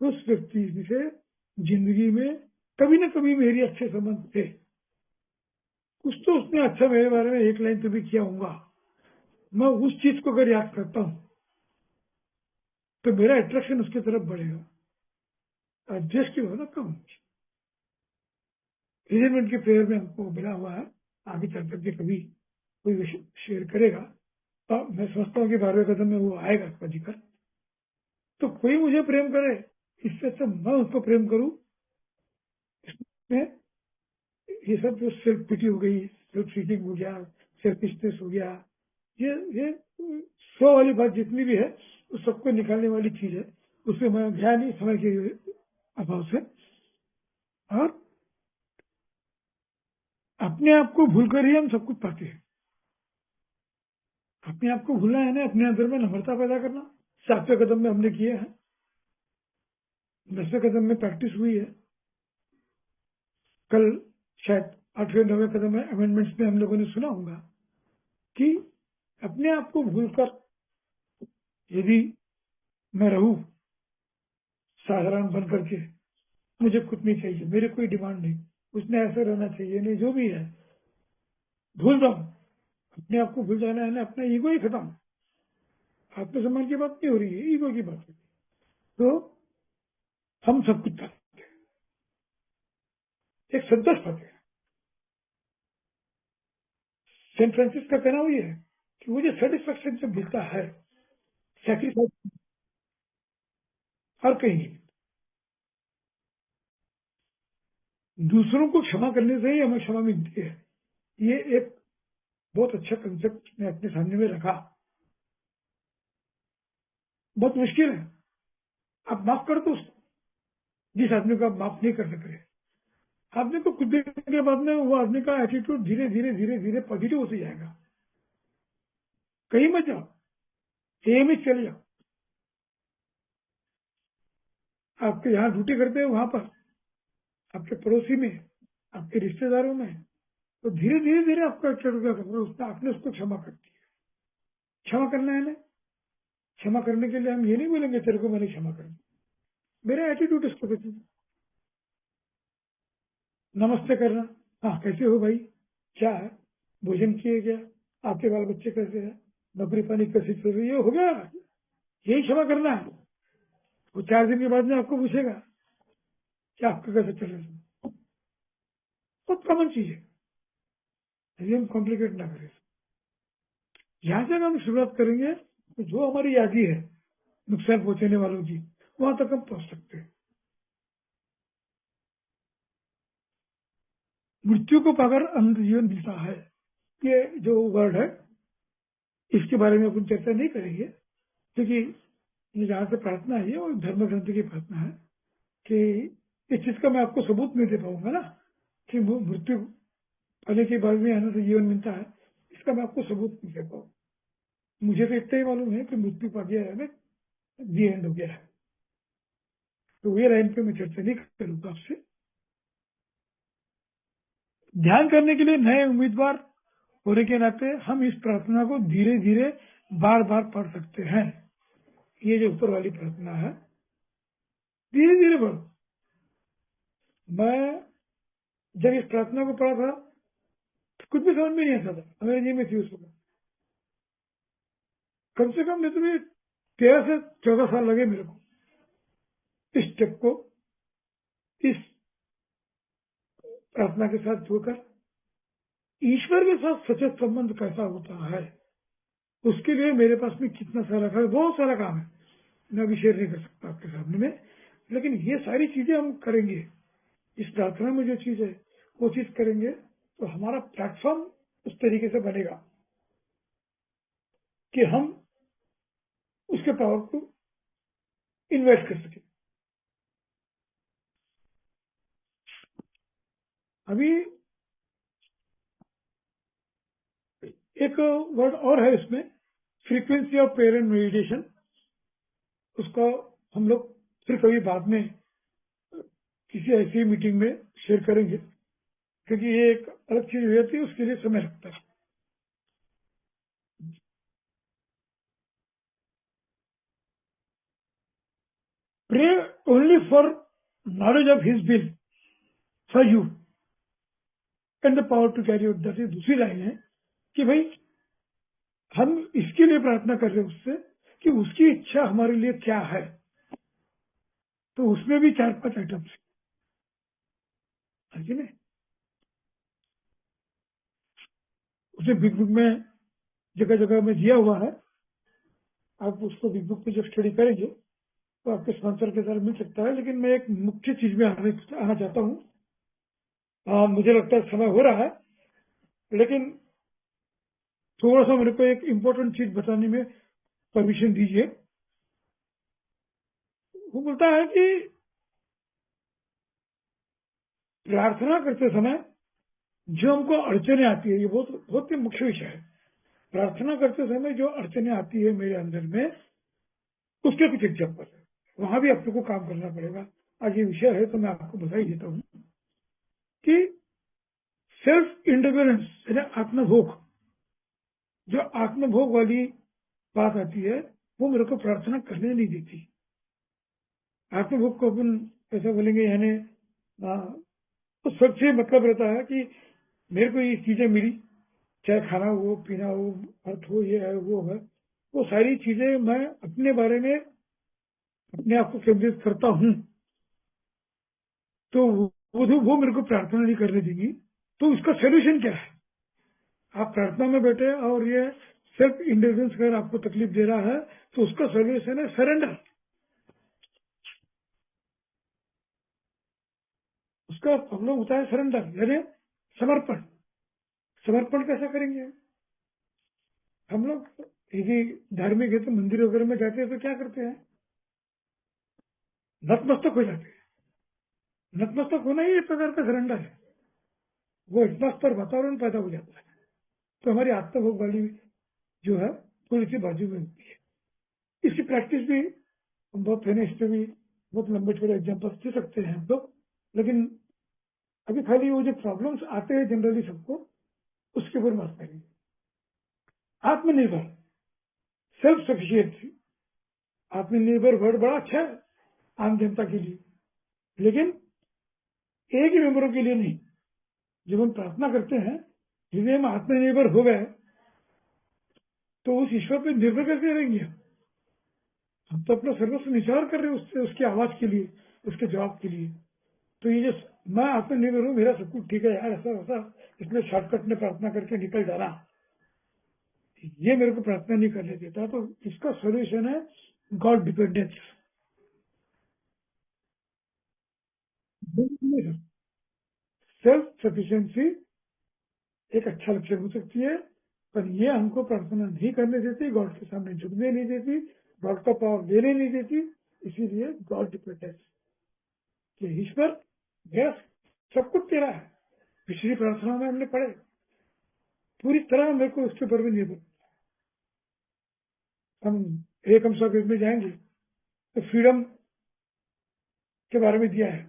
उस व्यक्ति से जिंदगी में कभी न कभी मेरी अच्छे संबंध थे, कुछ तो उसने अच्छा मेरे बारे में एक लाइन तो भी किया होगा, मैं उस चीज को अगर याद करता हूं तो मेरा अट्रैक्शन उसकी तरफ बढ़ेगा, एडजस्ट की होना कम। रिजनमेंट के प्रेयर में हमको मिला हुआ है, आगे चल करके कभी कोई शेयर करेगा तो मैं समझता हूँ कि 12वें कदम में वो आएगा इसका जिक्र। तो कोई मुझे प्रेम करे, इससे अच्छा मैं उसको प्रेम करूं, इसमें ये सब जो सेल्फ पिटी हो गई, सेल्फ सीकिंग हो गया, सेल्फिशनेस हो गया, ये 100 वाली बात जितनी भी है उस सबको निकालने वाली चीज है, उसमें मैं गया नहीं समय के अभाव से। और अपने आप को भूलकर ही हम सब कुछ पाते हैं। अपने आप को भूलना है ना, अपने अंदर में नम्रता पैदा करना। 7वें कदम में हमने किए हैं, 10वें कदम में प्रैक्टिस हुई है, कल शायद 8वें 9वें कदम में अमेंडमेंट्स में हम लोगों ने सुना होगा कि अपने आप को भूलकर यदि मैं रहूं साधारण बन करके, मुझे कुछ नहीं चाहिए, मेरे कोई डिमांड नहीं, उसने ऐसे रहना चाहिए नहीं, जो भी है भूल जाऊं, अपने आप को भूल जाना है ना, अपना ईगो ही खत्म। आत्मसम्मान की बात नहीं हो रही है, ईगो की बात हो रही है। तो हम सब कुछ पाते हैं, एक संतोष पाते हैं। सेंट फ्रांसिस का कहना वही है कि मुझे सेटिस्फेक्शन जब मिलता है, सैक्रिफाइस हर कहीं नहीं। दूसरों को क्षमा करने से ही हमें क्षमा मिलती है। ये एक बहुत अच्छा कंसेप्ट मैं अपने सामने में रखा। बहुत मुश्किल है, आप माफ कर दो उसको, जिस आदमी को आप माफ नहीं कर सक रहे। आदमी को कुछ देर के बाद में वो आदमी का एटीट्यूड धीरे धीरे धीरे धीरे पॉजिटिव होते जाएगा। कहीं मत जाओ, एम ही चले जाओ। आपके यहाँ ड्यूटी करते हैं, वहां पर आपके पड़ोसी में, आपके रिश्तेदारों में, तो धीरे धीरे धीरे आपका उसने आपने उसको क्षमा कर दी। क्षमा करना है ना, क्षमा करने के लिए हम ये नहीं बोलेंगे तेरे को मैंने क्षमा कर दी, मेरा एटीट्यूड इसको कहते हैं। नमस्ते करना, हाँ कैसे हो भाई, क्या है, भोजन किए क्या, आपके बाल बच्चे कैसे हैं, नौकरी पानी कैसी चल रही है, हो गया, यही क्षमा करना है। वो 4 दिन के बाद में आपको पूछेगा कि आपका कैसे चल रहा है। बहुत कॉमन चीज है, यदि हम कॉम्प्लिकेट ना करें। जहां से हम शुरुआत करेंगे तो जो हमारी यादी है नुकसान पहुंचाने वालों की, वहां तक हम पहुंच सकते हैं। मृत्यु को पाकर अनंत जीवन मिलता है, ये जो वर्ड है इसके बारे में अपन चर्चा नहीं करेंगे, क्योंकि ये जहां से प्रार्थना है और धर्म ग्रंथ की प्रार्थना है कि इस चीज का मैं आपको सबूत नहीं दे पाऊंगा ना कि मृत्यु पाने के बाद में अनंत जीवन मिलता है, इसका मैं आपको सबूत नहीं दे पाऊंगा। मुझे तो इतना ही मालूम है कि मृत्यु पा गया है, दी एंड हो गया है। तो ये लाइन पे मैं चर्चा नहीं करूंगा आपसे। ध्यान करने के लिए नए उम्मीदवार होने के नाते हम इस प्रार्थना को धीरे धीरे बार बार पढ़ सकते हैं। ये जो ऊपर वाली प्रार्थना है, धीरे धीरे पढ़ो। मैं जब इस प्रार्थना को पढ़ा था तो कुछ भी समझ में नहीं आता था, अंग्रेजी में थी उस वक्त। कम से कम तो 13 से 14 साल लगे मेरे को इस स्टेप को, इस प्रार्थना के साथ जुड़कर ईश्वर के साथ सचेत संबंध कैसा होता है, उसके लिए मेरे पास में कितना सारा काम, बहुत सारा काम है, मैं अभी शेयर नहीं कर सकता आपके सामने में। लेकिन ये सारी चीजें हम करेंगे, इस प्रार्थना में जो चीज है वो चीज करेंगे तो हमारा प्लेटफॉर्म उस तरीके से बनेगा कि हम उसके पावर को इन्वेस्ट कर सके। अभी एक वर्ड और है इसमें, frequency of prayer and meditation. उसको हम लोग फिर कभी बाद में किसी ऐसी मीटिंग में शेयर करेंगे, क्योंकि ये एक अलग चीज हो जाती है, उसके लिए समय लगता है। Pray only for knowledge of his will for you and the power to carry out that. दूसरी लाइन है कि भाई हम इसके लिए प्रार्थना कर रहे हैं उससे कि उसकी इच्छा हमारे लिए क्या है। तो उसमें भी 4-5 आइटम्स है कि नहीं। उसे बिग बुक में जगह जगह में दिया हुआ है, आप उसको बिग बुक में जब स्टडी करेंगे तो आपके स्पॉन्सर के साथ मिल सकता है। लेकिन मैं एक मुख्य चीज में आना चाहता हूँ। मुझे लगता है समय हो रहा है, लेकिन थोड़ा सा मेरे को एक इम्पोर्टेंट चीज बताने में परमिशन दीजिए। वो बोलता है कि प्रार्थना करते समय जो हमको अड़चने आती है, ये बहुत बहुत ही मुख्य विषय है। प्रार्थना करते समय जो अड़चने आती है मेरे अंदर में, उसके कुछ एग्जाम्पल है, वहां भी आपको काम करना पड़ेगा। आज ये विषय है तो मैं आपको बधाई देता हूं कि सेल्फ इंडिपेंडेंस यानी आत्मभोग, जो आत्मभोग वाली बात आती है वो मेरे को प्रार्थना करने नहीं देती। आत्मभोग को अपन कैसे बोलेंगे, यानी तो सबसे मतलब रहता है कि मेरे को ये चीजें मिली, चाहे खाना हो, पीना हो, अर्थ हो, ये है वो है, वो सारी चीजें मैं अपने बारे में अपने आप को केंद्रित करता हूं, तो वो मेरे को प्रार्थना नहीं करने देंगी। तो उसका सोल्यूशन क्या है? आप प्रार्थना में बैठे और ये सेल्फ इंडिपेंडेंस अगर आपको तकलीफ दे रहा है तो उसका सोल्यूशन है सरेंडर। उसका प्रॉब्लम होता है सरेंडर, यानी समर्पण। समर्पण कैसे करेंगे? हम लोग यदि धार्मिक है तो मंदिर वगैरह में जाते हैं तो क्या करते हैं? नतमस्तक हो जाते हैं। नतमस्तक होना ही एक प्रकार का सरेंडर है। वो इतना स्तर वातावरण पैदा हो जाता है, तो हमारी आत्मभोग वाली जो है थोड़ी सी बाजू में होती है। इसकी प्रैक्टिस भी हम बहुत है, इसमें भी बहुत लंबे छोटे एग्जाम्पल दे सकते हैं हम लोग, लेकिन अभी खाली वो जो प्रॉब्लम्स आते हैं जनरली सबको, उसके ऊपर बात करेंगे। आत्मनिर्भर, सेल्फ सफिशियंसी। आत्मनिर्भर वर्ड बड़ा अच्छा है आम जनता के लिए, लेकिन एक ही मेंबरों के लिए नहीं। जब हम प्रार्थना करते हैं, यदि हम आत्मनिर्भर हो गए तो उस ईश्वर पर निर्भर कैसे रहेंगे? हम तो अपना सर्वस्व निचार कर रहे हैं उससे, उसकी आवाज के लिए, उसके जवाब के लिए। तो ये जो मैं आत्मनिर्भर हूं, मेरा सब कुछ ठीक है यार, ऐसा वैसा, इसमें शॉर्टकट में प्रार्थना करके निकल जाना, ये मेरे को प्रार्थना नहीं करने देता। तो इसका सोल्यूशन है गॉड डिपेंडेंस। सेल्फ सफिशिएंसी एक अच्छा लक्षण हो सकती है, पर ये हमको प्रार्थना नहीं करने देती, गॉड के सामने झुकने नहीं देती, गॉड का पावर देने नहीं देती। इसीलिए गॉड डिपेंडेंस कि ईश्वर मेरा सब कुछ तेरा है। पिछली प्रार्थना में हमने पढ़े, पूरी तरह मेरे को उसके ऊपर भी निर्भर। हम एक हम सब में जाएंगे तो फ्रीडम के बारे में दिया है,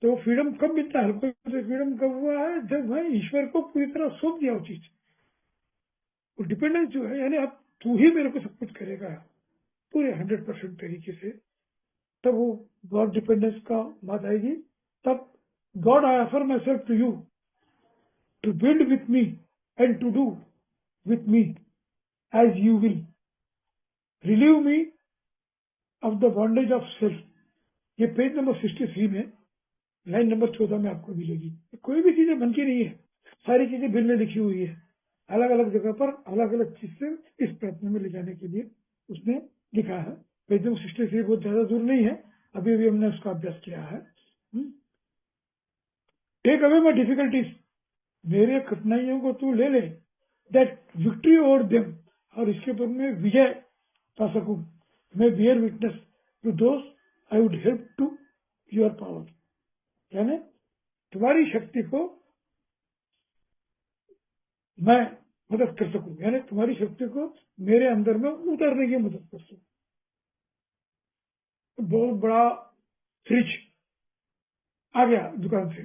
तो फ्रीडम कब मिलता है? फ्रीडम कब हुआ है? जब मैं ईश्वर को पूरी तरह सौंप दिया वो चीज। वो डिपेंडेंस जो है, यानी अब तू ही मेरे को सब कुछ करेगा पूरे 100% तरीके से, तब वो गॉड डिपेंडेंस का बात आएगी। तब God I offer myself to you to build with me and to do with me as you will, relieve me of the bondage of self. ये पेज नंबर 63 में लाइन नंबर 14 में आपको मिलेगी। कोई भी चीजें बनती नहीं है, सारी चीजें बिल में लिखी हुई है, अलग अलग जगह पर अलग अलग चीज से इस प्रार्थना में ले जाने के लिए उसने लिखा है। पेज नंबर 63 बहुत ज्यादा दूर नहीं है, अभी अभी हमने उसका अभ्यास किया है। टेक अवे माई डिफिकल्टीज, मेरे कठिनाइयों को तू ले ले, दैट विक्ट्री ओवर देम, और इसके ऊपर मैं विजय पा सकूं। मैं bear witness to those I would help to your power, यानी तुम्हारी शक्ति को मैं मदद कर सकूं, यानी तुम्हारी शक्ति को मेरे अंदर में उतरने की मदद कर सकूं। बहुत बड़ा फ्रिज आ गया दुकान से,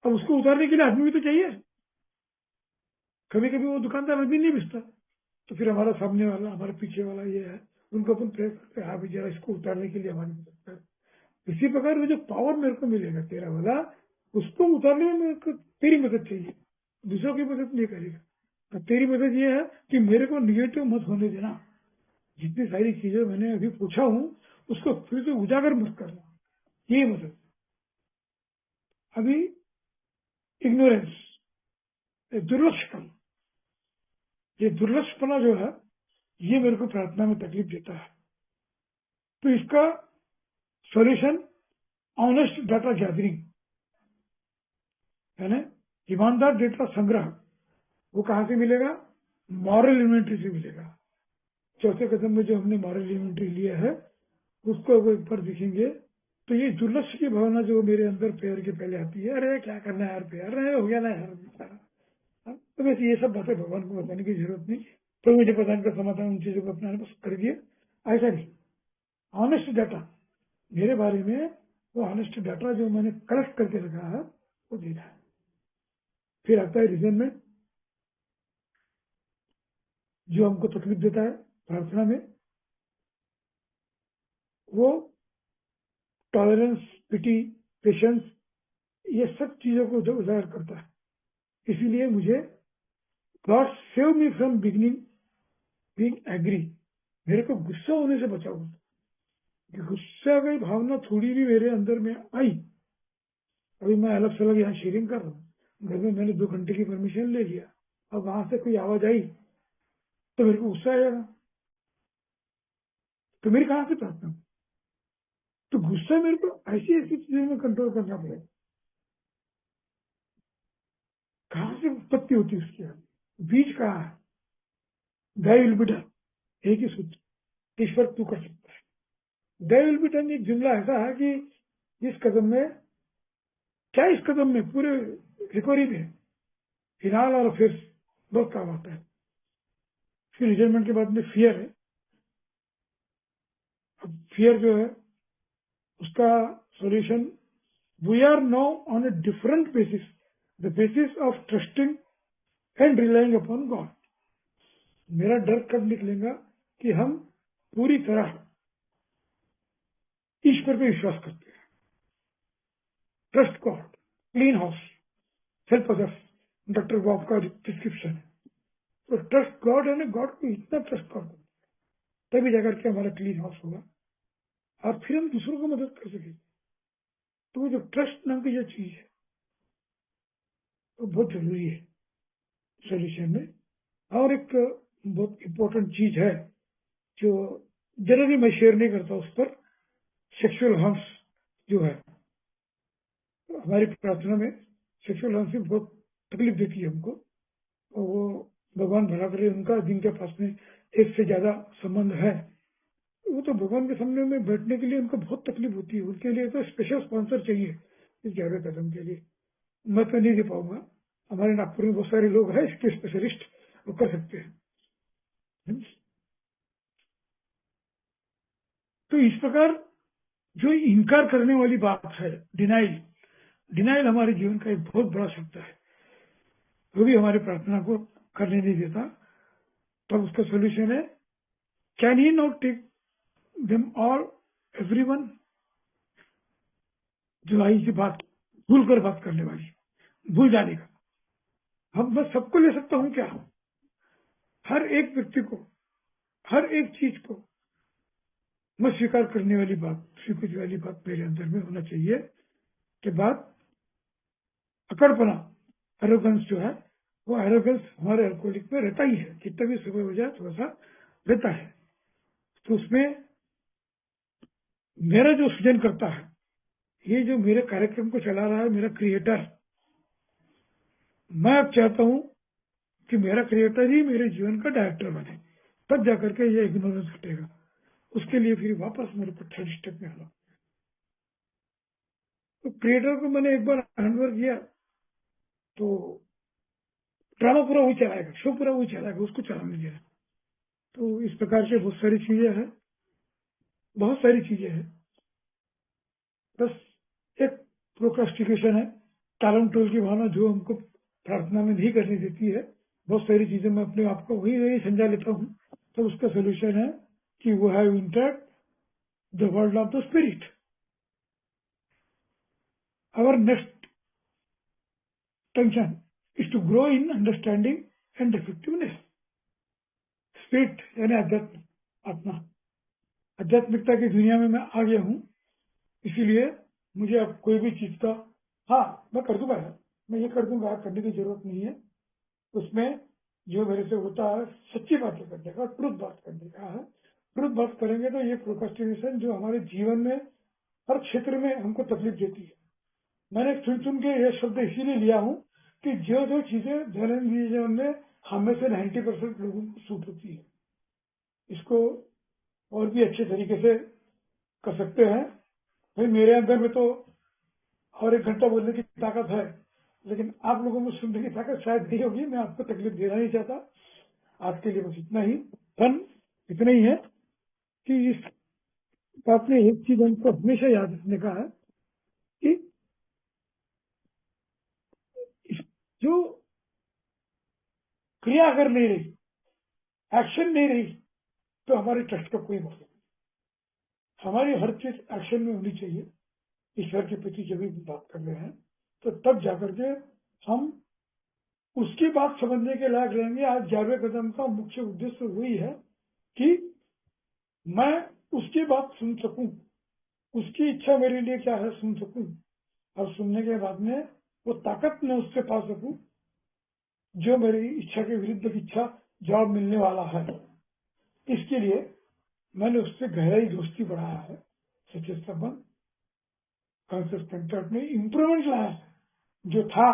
अब उसको उतारने के लिए आदमी भी तो चाहिए। कभी कभी वो दुकानदार आदमी नहीं बेचता, तो फिर हमारा सामने वाला, हमारे पीछे वाला ये है, उनको अपन प्रेयर करते हैं, हाँ भी जरा इसको उतारने के लिए हमारी मदद कर। इसी प्रकार वो जो पावर मेरे को मिलेगा तेरा वाला, उसको उतारने में मेरे को तेरी मदद चाहिए, दूसरों की मदद नहीं करेगा। तो तेरी मदद ये है कि मेरे को निगेटिव मत होने देना, जितनी सारी चीजें मैंने अभी पूछा हूं उसको फिर से उजागर मत करना, ये मदद। अभी इग्नोरेंस, दुर्लक्षपन, ये दुर्लक्षपना जो है ये मेरे को प्रार्थना में तकलीफ देता है। तो इसका सॉल्यूशन ऑनेस्ट डाटा गैदरिंग, है ना, ईमानदार डेटा संग्रह। वो कहां से मिलेगा? मॉरल इन्वेंट्री से मिलेगा। चौथे कदम में जो हमने मॉरल इन्वेंट्री लिया है उसको अगर एक बार देखेंगे तो ये जुलस की भावना जो मेरे अंदर प्रेयर के पहले आती है, अरे क्या करना है यार प्रेयर, अरे हो गया ना यार सारा। हाँ, तो वैसे ये सब बातें भगवान को बताने की जरूरत नहीं, तो मुझे पता इनका समाधान उन चीजों को अपनाने बस कर दिया। ऐसा नहीं, ऑनेस्ट डाटा मेरे बारे में, वो ऑनेस्ट डाटा जो मैंने कलेक्ट करके रखा है वो देना है। फिर आता है रीजन में, जो हमको तकलीफ देता है प्रार्थना में, वो टॉलरेंस, पिटी, पेशेंस, ये सब चीजों को जो उजागर करता है। इसीलिए मुझे God save me from beginning being agree, मेरे को गुस्सा होने से बचाओ। गुस्सा की भावना थोड़ी भी मेरे अंदर में आई, अभी मैं अलग से अलग यहाँ शेयरिंग कर रहा हूँ, घर में मैंने 2 घंटे की परमिशन ले लिया, अब वहां से कोई आवाज आई तो मेरे को गुस्सा आएगा, तो मेरी कहां से प्रार्थना? तो गुस्सा मेरे को ऐसी ऐसी चीजों में कंट्रोल करना पड़ेगा। कहां से उत्पत्ति होती है उसकी? बीज कहाँ है? दाई विल बी डन, एक ही सूत्र, ईश्वर तू कर सकता है। दाई विल बी डन एक जुमला ऐसा है कि इस कदम में, क्या इस कदम में, पूरे रिकवरी में फिनाल और फिर बहुत काम आता है। फिर रिजल्टमेंट के बाद में फियर है। अब फियर जो है उसका solution, we are now on a different basis, the basis of trusting and relying upon God. मेरा डर कब निकलेगा कि हम पूरी तरह ईश्वर पे विश्वास करते हैं। Trust God, clean house, help others, doctor Bob का डिस्क्रिप्शन है। तो ट्रस्ट गॉड है ना, गॉड को इतना ट्रस्ट कर दो, तभी जाकर के हमारा क्लीन हाउस होगा और फिर हम दूसरों को मदद कर सकेंगे। तो वो जो ट्रस्ट नाम की जो चीज है वो बहुत जरूरी है सोल्यूशन में। और एक बहुत इंपॉर्टेंट चीज है जो जनरली मैं शेयर नहीं करता उस पर, सेक्सुअल हार्म्स जो है हमारी प्रार्थना में, सेक्सुअल हार्म्स भी बहुत तकलीफ देती है हमको, और वो भगवान भला करे उनका, जिनके पास में एक से ज्यादा संबंध है, वो तो भगवान के सामने में बैठने के लिए उनको बहुत तकलीफ होती है, उनके लिए तो स्पेशल स्पॉन्सर चाहिए इस 11वें कदम के लिए। मैं तो नहीं दे पाऊंगा, हमारे नागपुर में बहुत सारे लोग हैं इसके स्पेशलिस्ट, वो कर सकते हैं। तो इस प्रकार जो इनकार करने वाली बात है, डिनाइल, डिनाइल हमारे जीवन का एक बहुत बड़ा शब्द है, वो भी हमारी प्रार्थना को करने नहीं देता। तब उसका सोल्यूशन है, can he not take them all, everyone, जो आई सी बात, भूल कर बात करने वाली, भूल जाने का। हम मैं सबको ले सकता हूं क्या? हर एक व्यक्ति को, हर एक चीज को मैं स्वीकार करने वाली बात, स्वीकृति वाली बात मेरे अंदर में होना चाहिए। के बाद अकड़पना, एरोगेंस जो है, वो एरोगेंस हमारे अल्कोहलिक में रहता ही है, कितना भी सुबह हो जाए थोड़ा सा रहता है। तो उसमें मेरा जो सृजन करता है, ये जो मेरे कार्यक्रम को चला रहा है मेरा क्रिएटर, मैं अब चाहता हूं कि मेरा क्रिएटर ही मेरे जीवन का डायरेक्टर बने, तब जाकर के ये इग्नोरेंस हटेगा। उसके लिए फिर वापस मेरे को थर्ड स्टेप में आना। तो क्रिएटर को मैंने एक बार हैंडओवर किया तो ड्रामा पूरा वही चलाएगा, शो पूरा वही चलाएगा, उसको चलाने देना। तो इस प्रकार से बहुत सारी चीजें हैं, बहुत सारी चीजें हैं। बस एक प्रोक्रास्टिकेशन है, टालम टोल की भावना जो हमको प्रार्थना में नहीं करने देती है। बहुत सारी चीजें मैं अपने आप को वही वही समझा लेता हूँ। तो उसका सोल्यूशन है कि वो have interact the world of the spirit. Our next tension is to grow in understanding and effectiveness. Spirit यानी अध्यात्म, आत्मा, आध्यात्मिकता की दुनिया में मैं आ गया हूँ, इसीलिए मुझे अब कोई भी चीज का, हाँ मैं कर दूंगा यार, मैं ये कर दूंगा, करने की जरूरत नहीं है। उसमें जो मेरे से होता है सच्ची बातें करने का, ट्रुथ बात करने का है। ट्रुथ बात करेंगे तो ये प्रोक्रास्टिनेशन जो हमारे जीवन में हर क्षेत्र में हमको तकलीफ देती है, मैंने चुन के ये शब्द इसीलिए लिया हूँ कि जो जो चीजें दैनंदिन जीवन में हमें से 90% लोगों को सूट होती है, इसको और भी अच्छे तरीके से कर सकते हैं। भाई मेरे अंदर में तो और 1 घंटा बोलने की ताकत है, लेकिन आप लोगों में सुनने की ताकत शायद नहीं होगी। मैं आपको तकलीफ देना नहीं चाहता। आज के लिए बस इतना ही। धन इतना ही है कि इस बात में एक चीज हमको हमेशा याद रखने का है कि जो क्रिया अगर नहीं रही, एक्शन नहीं रही, तो हमारे ट्रस्ट का कोई मतलब नहीं। हमारी हर चीज एक्शन में होनी चाहिए। ईश्वर के प्रति जब भी बात कर रहे हैं तो तब जाकर के हम उसकी बात समझने के लायक रहेंगे। आज 11वें कदम का मुख्य उद्देश्य वही है कि मैं उसकी बात सुन सकूं, उसकी इच्छा मेरे लिए क्या है सुन सकूं, और सुनने के बाद में वो ताकत मैं उससे पा सकूं जो मेरी इच्छा के विरुद्ध की इच्छा जवाब मिलने वाला है। इसके लिए मैंने उससे गहराई दोस्ती बढ़ाया है, सच्चे संबंध, कॉन्शियस कंटेंट में इम्प्रूवमेंट लाया है। जो था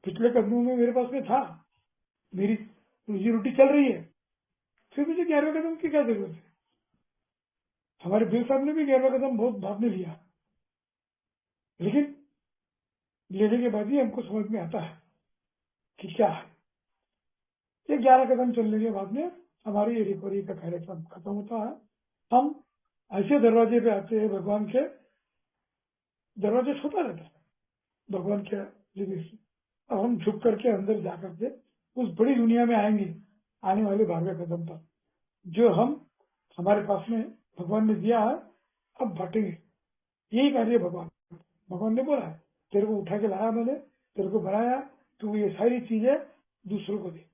पिछले कदमों में मेरे पास में था, मेरी रोजी रोटी चल रही है, फिर मुझे 11वें कदम की क्या जरूरत है। हमारे बिल साहब ने भी 11वां कदम बहुत बाद में लिया, लेकिन लेने के बाद ही हमको समझ में आता है कि क्या है। ये 11 कदम चलने के बाद में हमारी ये रिकवरी का कार्यक्रम खत्म होता है। हम ऐसे दरवाजे पे आते हैं भगवान के, दरवाजा छोटा रहता है भगवान के लिए से। अब हम झुक करके अंदर जाकर के उस बड़ी दुनिया में आएंगे आने वाले 12वें कदम पर, जो हम हमारे पास में भगवान ने दिया है, अब बांटेंगे। यही कार्य भगवान ने बोला है, तेरे को उठा के लाया मैंने, तेरे को बनाया, तू ये सारी चीजें दूसरों को दे।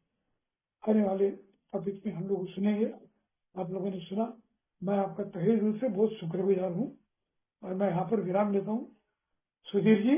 आने वाले टॉपिक में हम लोग सुनेंगे। आप लोगों ने सुना, मैं आपका तहे दिल से बहुत शुक्रगुजार हूँ और मैं यहाँ पर विराम लेता हूँ। सुधीर जी